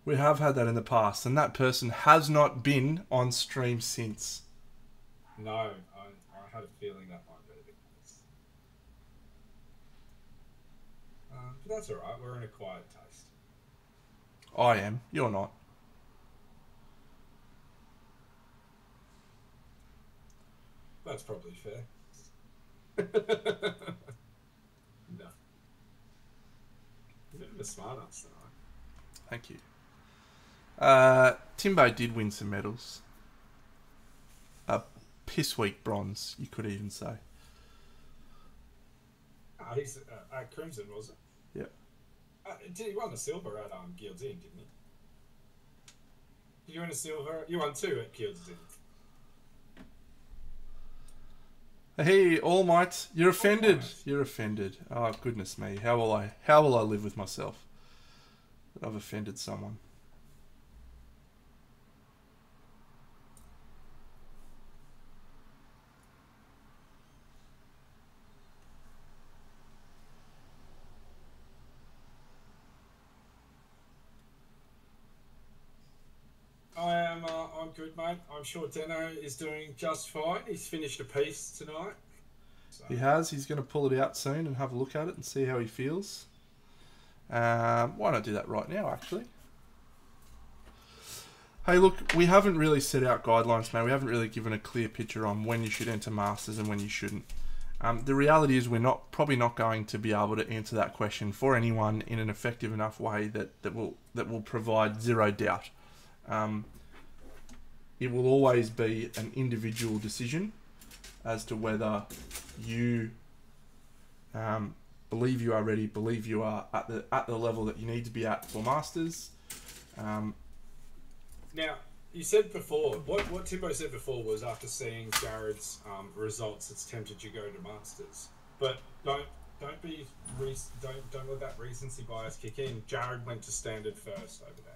Speaker 1: We have had that in the past, and that person has not been on stream since.
Speaker 2: No, I had a feeling that might be the case. But that's alright, we're in a quiet taste.
Speaker 1: I am. You're not.
Speaker 2: That's probably fair. No. You're a bit of a smart ass tonight.
Speaker 1: Thank you. Timbo did win some medals. A piss weak bronze, you could even say.
Speaker 2: He's at Crimson, was it?
Speaker 1: Yeah.
Speaker 2: He won the silver at Guild's Inn, didn't he? Did you win a silver? You won 2 at Guild's Inn.
Speaker 1: Hey, All Might, you're offended.
Speaker 2: All Might.
Speaker 1: You're offended. Oh goodness me, how will I live with myself that I've offended someone?
Speaker 2: I'm good, mate. I'm sure Deno is doing just fine. He's finished a piece tonight. So.
Speaker 1: He has. He's going to pull it out soon and have a look at it and see how he feels. Why not do that right now, actually? Hey, look, we haven't really set out guidelines, mate. We haven't really given a clear picture on when you should enter Masters and when you shouldn't. The reality is we're probably not going to be able to answer that question for anyone in an effective enough way that will provide zero doubt. It will always be an individual decision as to whether you believe you are ready, believe you are at the level that you need to be at for Masters.
Speaker 2: Now, you said before, what Timbo said before was after seeing Jared's results, it's tempted you go to Masters. But don't let that recency bias kick in. Jared went to Standard first over there.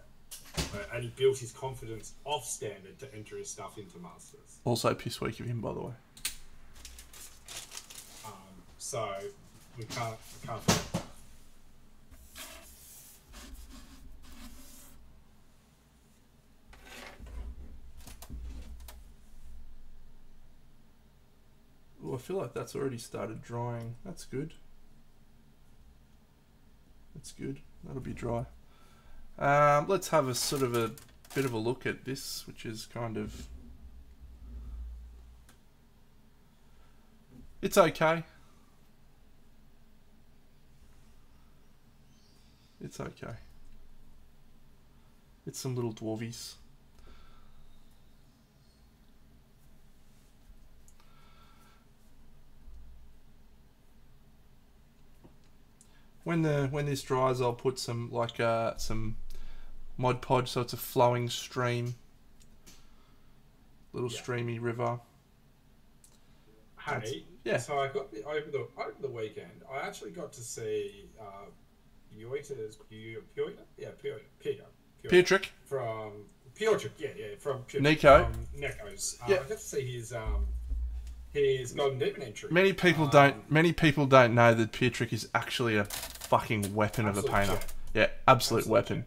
Speaker 2: And he built his confidence off Standard to enter his stuff into Masters.
Speaker 1: Also piss weak of him, by the way.
Speaker 2: So we can't.
Speaker 1: Oh, I feel like that's already started drying. That's good. That's good. That'll be dry. Let's have a sort of a bit of a look at this, which is kind of... It's okay. It's okay. It's some little dwarvies. When this dries, I'll put some some Mod Podge, so it's a flowing stream, little streamy river.
Speaker 2: Hey,
Speaker 1: yeah.
Speaker 2: So I got over the weekend. I actually got to see
Speaker 1: Pietrek
Speaker 2: from Pietrek, from
Speaker 1: Nico.
Speaker 2: From Neko's. I got to see his Golden Demon entry.
Speaker 1: Many people don't know that Pietrek is actually a fucking weapon of a painter.
Speaker 2: Jet.
Speaker 1: Yeah, absolute weapon.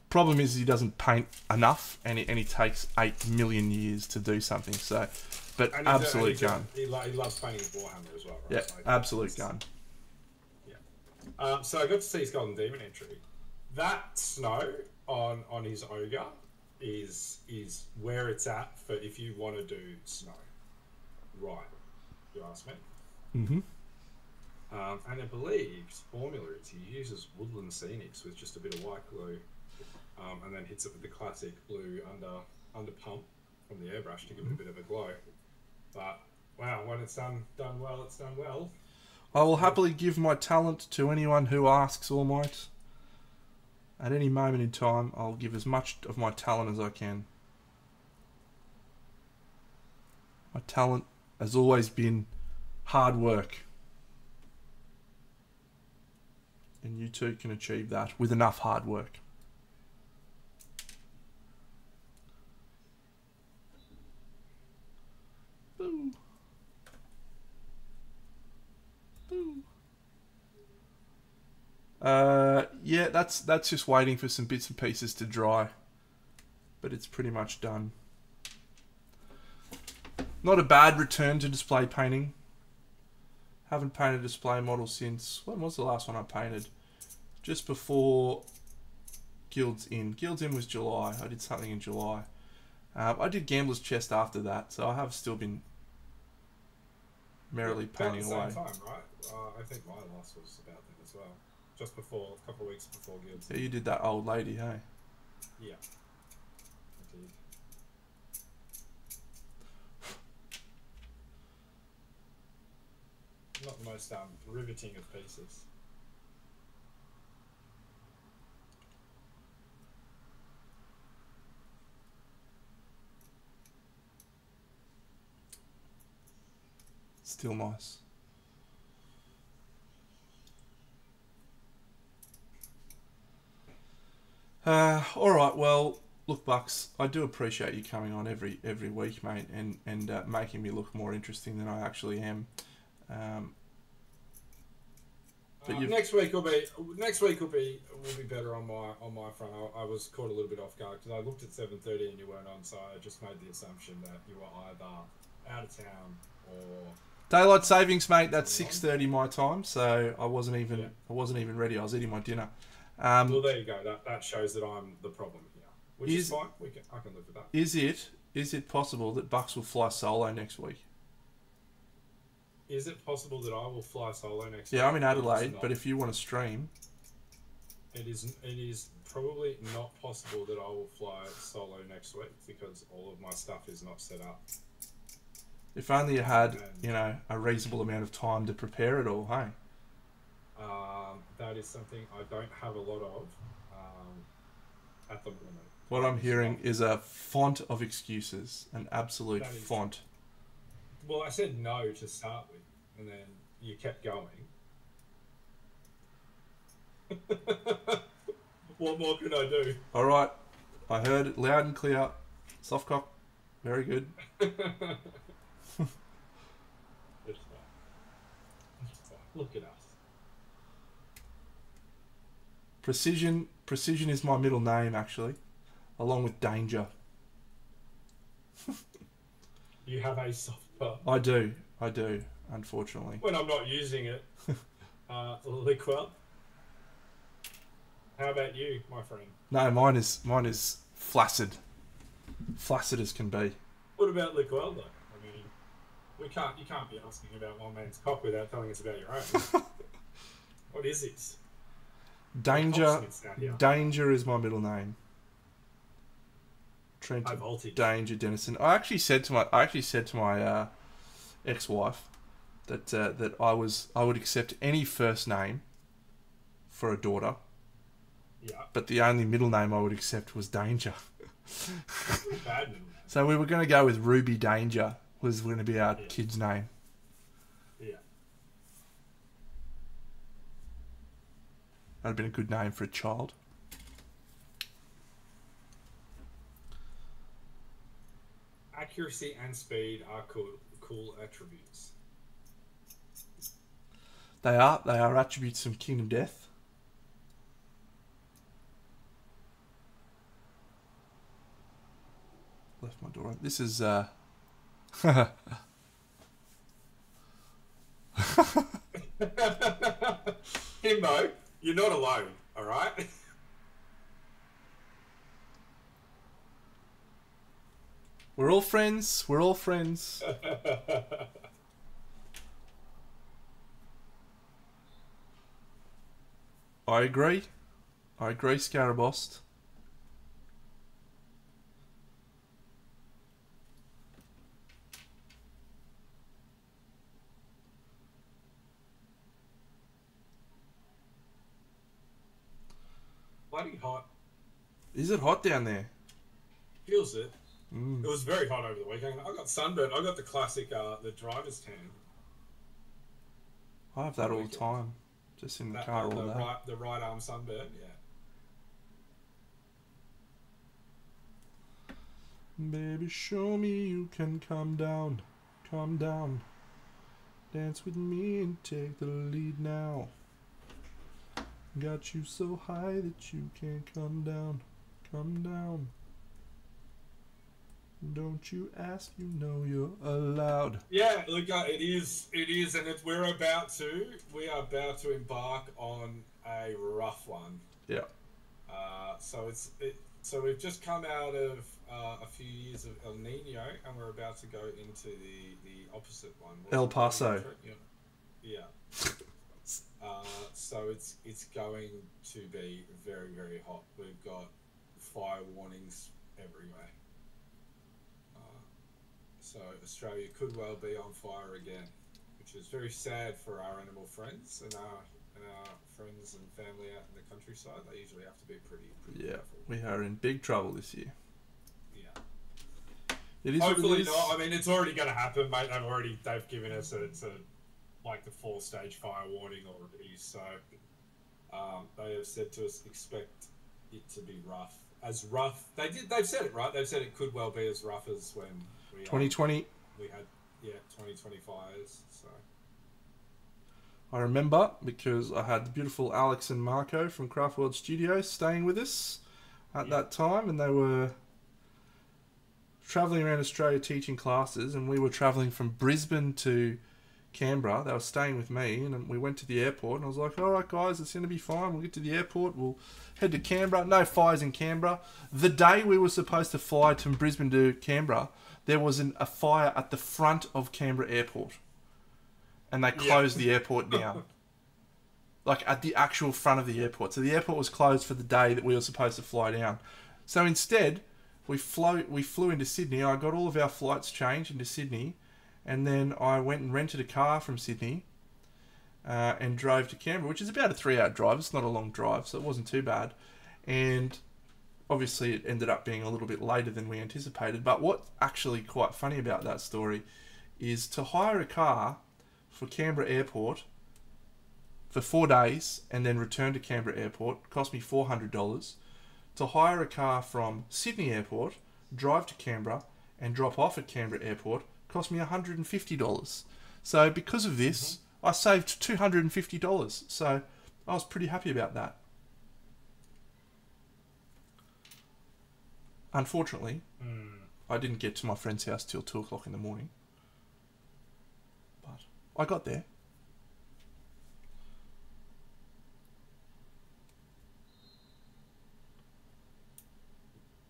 Speaker 1: Problem is he doesn't paint enough, and he takes 8 million years to do something. So, but absolute gun.
Speaker 2: He loves painting with Warhammer as well, right?
Speaker 1: Yeah,
Speaker 2: like,
Speaker 1: absolute gun.
Speaker 2: Yeah. So I got to see his Golden Demon entry. That snow on his ogre is where it's at for if you want to do snow. Right. You ask me.
Speaker 1: Mm-hmm.
Speaker 2: And I believe his formula is he uses woodland scenics with just a bit of white glue and then hits it with the classic blue under pump from the airbrush to give it a bit of a glow. But wow, when it's done well, it's done well.
Speaker 1: I will happily give my talent to anyone who asks, All Might. At any moment in time, I'll give as much of my talent as I can. My talent has always been hard work. And you too can achieve that with enough hard work. Boo. Boo. Yeah, that's just waiting for some bits and pieces to dry. But it's pretty much done. Not a bad return to display painting. Haven't painted a display model since... When was the last one I painted? Just before Guild's Inn. Guild's Inn was July. I did something in July. I did Gambler's Chest after that, so I have still been merrily painting away.
Speaker 2: At the same time, right? I think my last was about then as well. Just before, a couple of weeks before Guild's Inn.
Speaker 1: Yeah, you did that old lady, hey?
Speaker 2: Yeah. I did. Not the most riveting of pieces.
Speaker 1: Still nice. All right. Well, look, Bucks. I do appreciate you coming on every week, mate, and making me look more interesting than I actually am.
Speaker 2: But next week will be better on my front. I was caught a little bit off guard because I looked at 7:30 and you weren't on, so I just made the assumption that you were either out of town or
Speaker 1: daylight savings, mate. That's 6:30 my time, so I wasn't even ready. I was eating my dinner.
Speaker 2: Well, there you go. That shows that I'm the problem here, which is fine. I can live with that.
Speaker 1: Is it possible that Bucks will fly solo next week?
Speaker 2: Is it possible that I will fly solo next week?
Speaker 1: Yeah, I'm in Adelaide, but if you want to stream...
Speaker 2: It is probably not possible that I will fly solo next week because all of my stuff is not set up.
Speaker 1: If only you had, a reasonable amount of time to prepare it all, hey?
Speaker 2: That is something I don't have a lot of at the moment.
Speaker 1: What I'm hearing is a font of excuses, an absolute font.
Speaker 2: Well, I said no to start with, and then you kept going. What more can I do?
Speaker 1: All right. I heard it loud and clear. Softcock. Very good.
Speaker 2: Look at us.
Speaker 1: Precision is my middle name, actually, along with Danger.
Speaker 2: You have a soft part.
Speaker 1: I do, unfortunately.
Speaker 2: When I'm not using it. Liquid. How about you, my friend?
Speaker 1: No, mine is flaccid. Flaccid as can be.
Speaker 2: What about Liquid, though? I mean, you can't be asking about one man's cock without telling us about your own. What is this?
Speaker 1: Danger is my middle name. Trent Danger Dennison. I actually said to my ex-wife that I would accept any first name for a daughter.
Speaker 2: Yeah.
Speaker 1: But the only middle name I would accept was Danger.
Speaker 2: Bad middle name.
Speaker 1: So we were going to go with Ruby Danger was going to be our kid's name.
Speaker 2: Yeah.
Speaker 1: That'd have been a good name for a child.
Speaker 2: Accuracy and speed are cool attributes.
Speaker 1: They are attributes from Kingdom Death. Left my door open. This is
Speaker 2: Himbo, you're not alone, alright?
Speaker 1: We're all friends. We're all friends. I agree, Scarabost.
Speaker 2: bloody hot.
Speaker 1: Is it hot down there?
Speaker 2: Feels it.
Speaker 1: Mm.
Speaker 2: It was very hot over the weekend. I got sunburned. I got the classic, the driver's tan.
Speaker 1: I have that all the time. Just in the car all day.
Speaker 2: The right arm sunburn, yeah.
Speaker 1: Baby, show me you can come down. Come down. Dance with me and take the lead now. Got you so high that you can't come down. Come down. Don't you ask, you know you're allowed.
Speaker 2: Yeah, look, it is, and we are about to embark on a rough one.
Speaker 1: Yeah.
Speaker 2: So we've just come out of a few years of El Nino, and we're about to go into the opposite one.
Speaker 1: El Paso.
Speaker 2: Yeah. So it's going to be very, very hot. We've got fire warnings everywhere. So Australia could well be on fire again, which is very sad for our animal friends and our friends and family out in the countryside. They usually have to be pretty careful.
Speaker 1: We are in big trouble this year.
Speaker 2: Yeah.
Speaker 1: It is.
Speaker 2: Hopefully not. I mean, it's already going to happen, mate. They've given us the 4-stage fire warning already. So they have said to us, expect it to be rough. As rough. They've said it, right? They've said it could well be as rough as when
Speaker 1: 2020.
Speaker 2: We had 2020 fires. So
Speaker 1: I remember because I had the beautiful Alex and Marco from Craft World Studios staying with us at that time, and they were travelling around Australia teaching classes, and we were travelling from Brisbane to Canberra. They were staying with me, and we went to the airport, and I was like, all right, guys, it's going to be fine. We'll get to the airport. We'll head to Canberra. No fires in Canberra. The day we were supposed to fly from Brisbane to Canberra, there was a fire at the front of Canberra Airport. And they closed the airport down. Like, at the actual front of the airport. So the airport was closed for the day that we were supposed to fly down. So instead, we flew into Sydney. I got all of our flights changed into Sydney. And then I went and rented a car from Sydney and drove to Canberra, which is about a 3-hour drive. It's not a long drive, so it wasn't too bad. And obviously it ended up being a little bit later than we anticipated. But what's actually quite funny about that story is to hire a car for Canberra Airport for 4 days and then return to Canberra Airport cost me $400. To hire a car from Sydney Airport, drive to Canberra, and drop off at Canberra Airport cost me $150. So because of this, I saved $250. So I was pretty happy about that. Unfortunately, I didn't get to my friend's house till 2 o'clock in the morning. But I got there.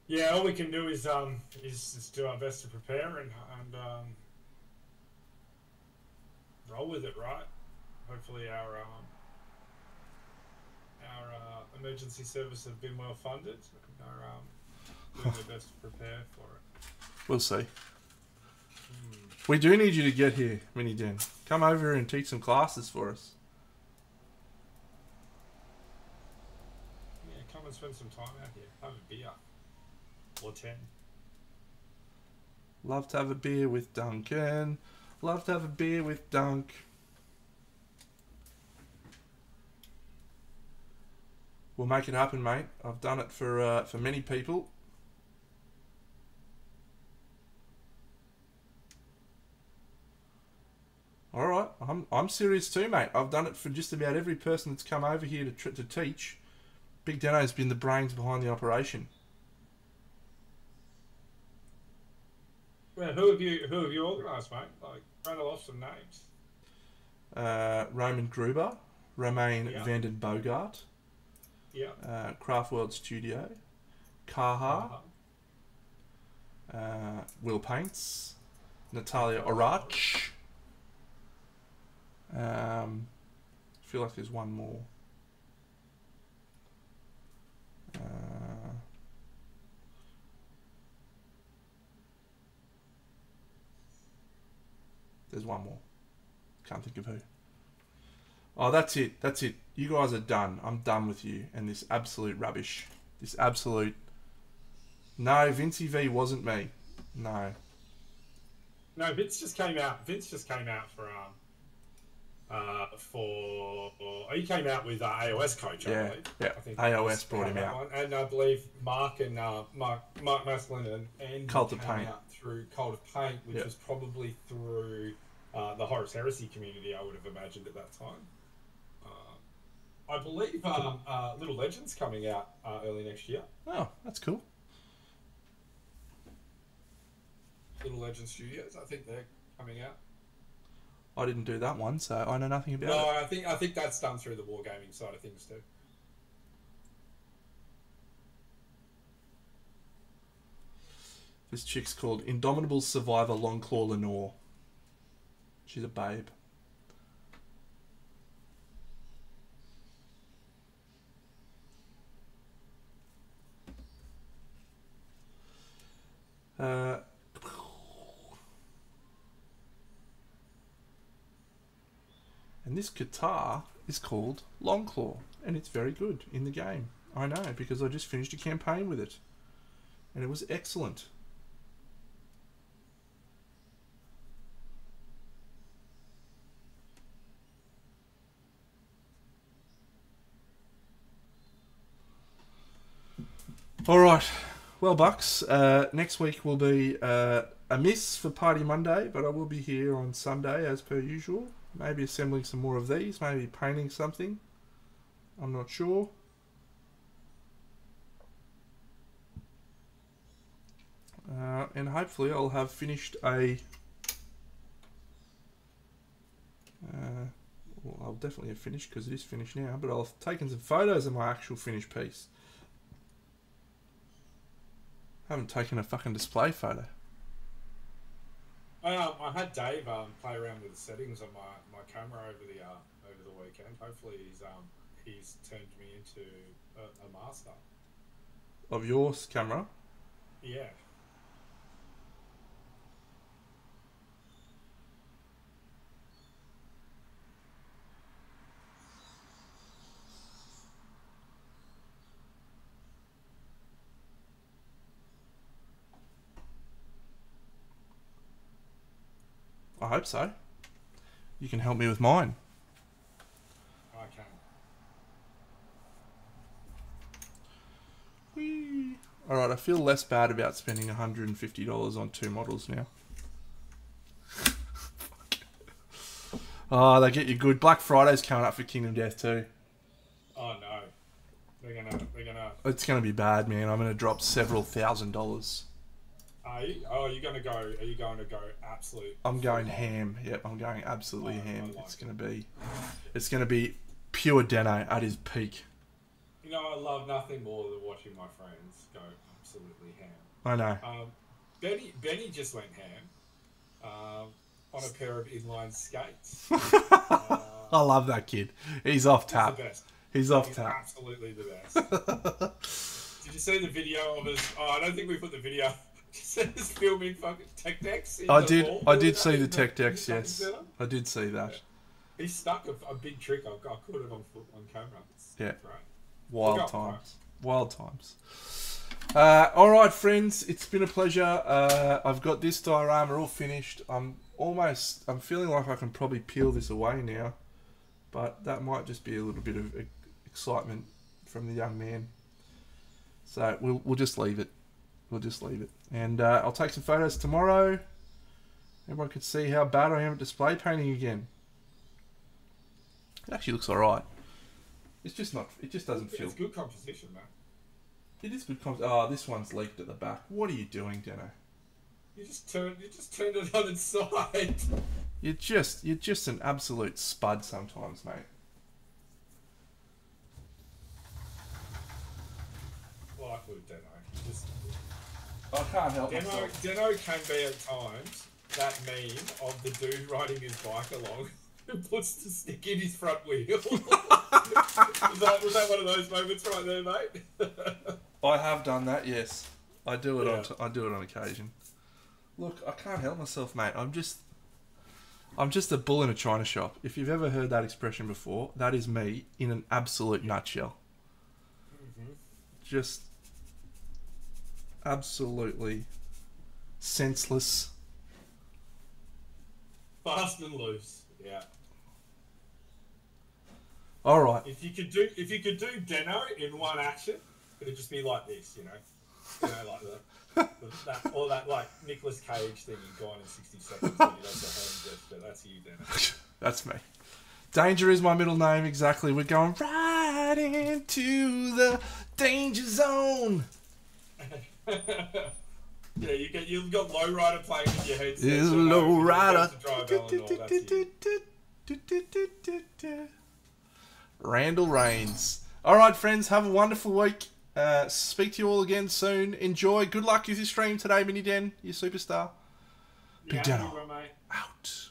Speaker 2: Yeah, all we can do is do our best to prepare and roll with it, right? Hopefully our emergency service have been well funded and are doing their best to prepare for it.
Speaker 1: We'll see. We do need you to get here, Mini Den. Come over and teach some classes for us.
Speaker 2: Yeah, come and spend some time out here. Have a beer. Or 10.
Speaker 1: Love to have a beer with Duncan. Love to have a beer with Dunk. We'll make it happen, mate. I've done it for many people. All right, I'm serious too, mate. I've done it for just about every person that's come over here to teach. Big Dano's been the brains behind the operation.
Speaker 2: Well, who have you organised, mate? Like, rattle off some names.
Speaker 1: Roman Gruber, Romain Vanden Bogart, Craft World Studio, Kaha, Will Paints, Natalia Orach. I feel like there's one more. There's one more. Can't think of who. Oh, that's it. That's it. You guys are done. I'm done with you and this absolute rubbish. This absolute... No, Vincey V wasn't me. No.
Speaker 2: No, Vince just came out. Vince just came out for he came out with AOS coach. I believe.
Speaker 1: Yeah.
Speaker 2: I think
Speaker 1: AOS brought him out,
Speaker 2: one. And I believe Mark Maslin and Andy
Speaker 1: Cult of
Speaker 2: came
Speaker 1: Paint.
Speaker 2: out through Cult of Paint, which was probably through the Horus Heresy community. I would have imagined at that time. I believe Little Legends coming out early next year.
Speaker 1: Oh, that's cool.
Speaker 2: Little Legends Studios, I think they're coming out.
Speaker 1: I didn't do that one, so I know nothing about it.
Speaker 2: No, I think that's done through the wargaming side of things too.
Speaker 1: This chick's called Indomitable Survivor Longclaw Lenore. She's a babe. And this guitar is called Longclaw, and it's very good in the game. I know, because I just finished a campaign with it, and it was excellent. Alright, well Bucks, next week will be a miss for Party Monday, but I will be here on Sunday as per usual. Maybe assembling some more of these, maybe painting something. I'm not sure. And hopefully I'll have finished a... well, I'll definitely have finished because it is finished now, but I'll have taken some photos of my actual finished piece. I haven't taken a fucking display photo.
Speaker 2: I had Dave play around with the settings on my camera over the weekend. Hopefully he's turned me into a master
Speaker 1: of your camera.
Speaker 2: Yeah.
Speaker 1: I hope so. You can help me with mine.
Speaker 2: I can.
Speaker 1: Whee. Alright, I feel less bad about spending $150 on 2 models now. Oh, they get you good. Black Friday's coming up for Kingdom Death too.
Speaker 2: Oh no. They're gonna
Speaker 1: It's gonna be bad, man. I'm gonna drop several $1,000s.
Speaker 2: Are you gonna go? Are you going to go absolute?
Speaker 1: I'm going ham. Yep, I'm going absolutely ham.
Speaker 2: I like
Speaker 1: It's gonna be pure Deno at his peak.
Speaker 2: You know, I love nothing more than watching my friends go absolutely ham.
Speaker 1: I know.
Speaker 2: Benny just went ham on a pair of inline skates.
Speaker 1: I love that kid. He's off tap.
Speaker 2: He's the best.
Speaker 1: He's off tap.
Speaker 2: Absolutely the best. Did you see the video of us? Oh, I don't think we put the video. Just filming fucking tech decks.
Speaker 1: I did see the tech decks. Yes, I did see that.
Speaker 2: Yeah. He stuck a big trick. I caught it on camera. It's
Speaker 1: yeah,
Speaker 2: great.
Speaker 1: Wild times. Wild times. All right, friends. It's been a pleasure. I've got this diorama all finished. I'm feeling like I can probably peel this away now, but that might just be a little bit of excitement from the young man. So we'll just leave it. We'll just leave it. And I'll take some photos tomorrow. Everyone can see how bad I am at display painting again. It actually looks alright. It's just not... It just doesn't feel...
Speaker 2: It's good composition, man.
Speaker 1: It is good composition. Oh, this one's leaked at the back. What are you doing, Deno?
Speaker 2: You just turned it on its side.
Speaker 1: You're just an absolute spud sometimes, mate.
Speaker 2: Like with Deno.
Speaker 1: I can't help myself.
Speaker 2: Deno can be at times that meme of the dude riding his bike along who puts the stick in his front wheel. was that one of those moments right there, mate?
Speaker 1: I have done that, yes. I do it on occasion. Look, I can't help myself, mate. I'm just a bull in a china shop. If you've ever heard that expression before, that is me in an absolute nutshell. Just absolutely senseless.
Speaker 2: Fast and loose. Yeah.
Speaker 1: All right.
Speaker 2: If you could do Deno in one action, it'd just be like this, you know, like that like Nicolas Cage thing in Gone in 60 Seconds. When he does the hand gesture. That's you, Deno.
Speaker 1: That's me. Danger is my middle name. Exactly. We're going right into the danger zone.
Speaker 2: Yeah, you've got Lowrider playing in your head.
Speaker 1: Is Lowrider. Randall Reigns. All right, friends. Have a wonderful week. Speak to you all again soon. Enjoy. Good luck with your stream today, Mini Den. You superstar. Big Deno. Out.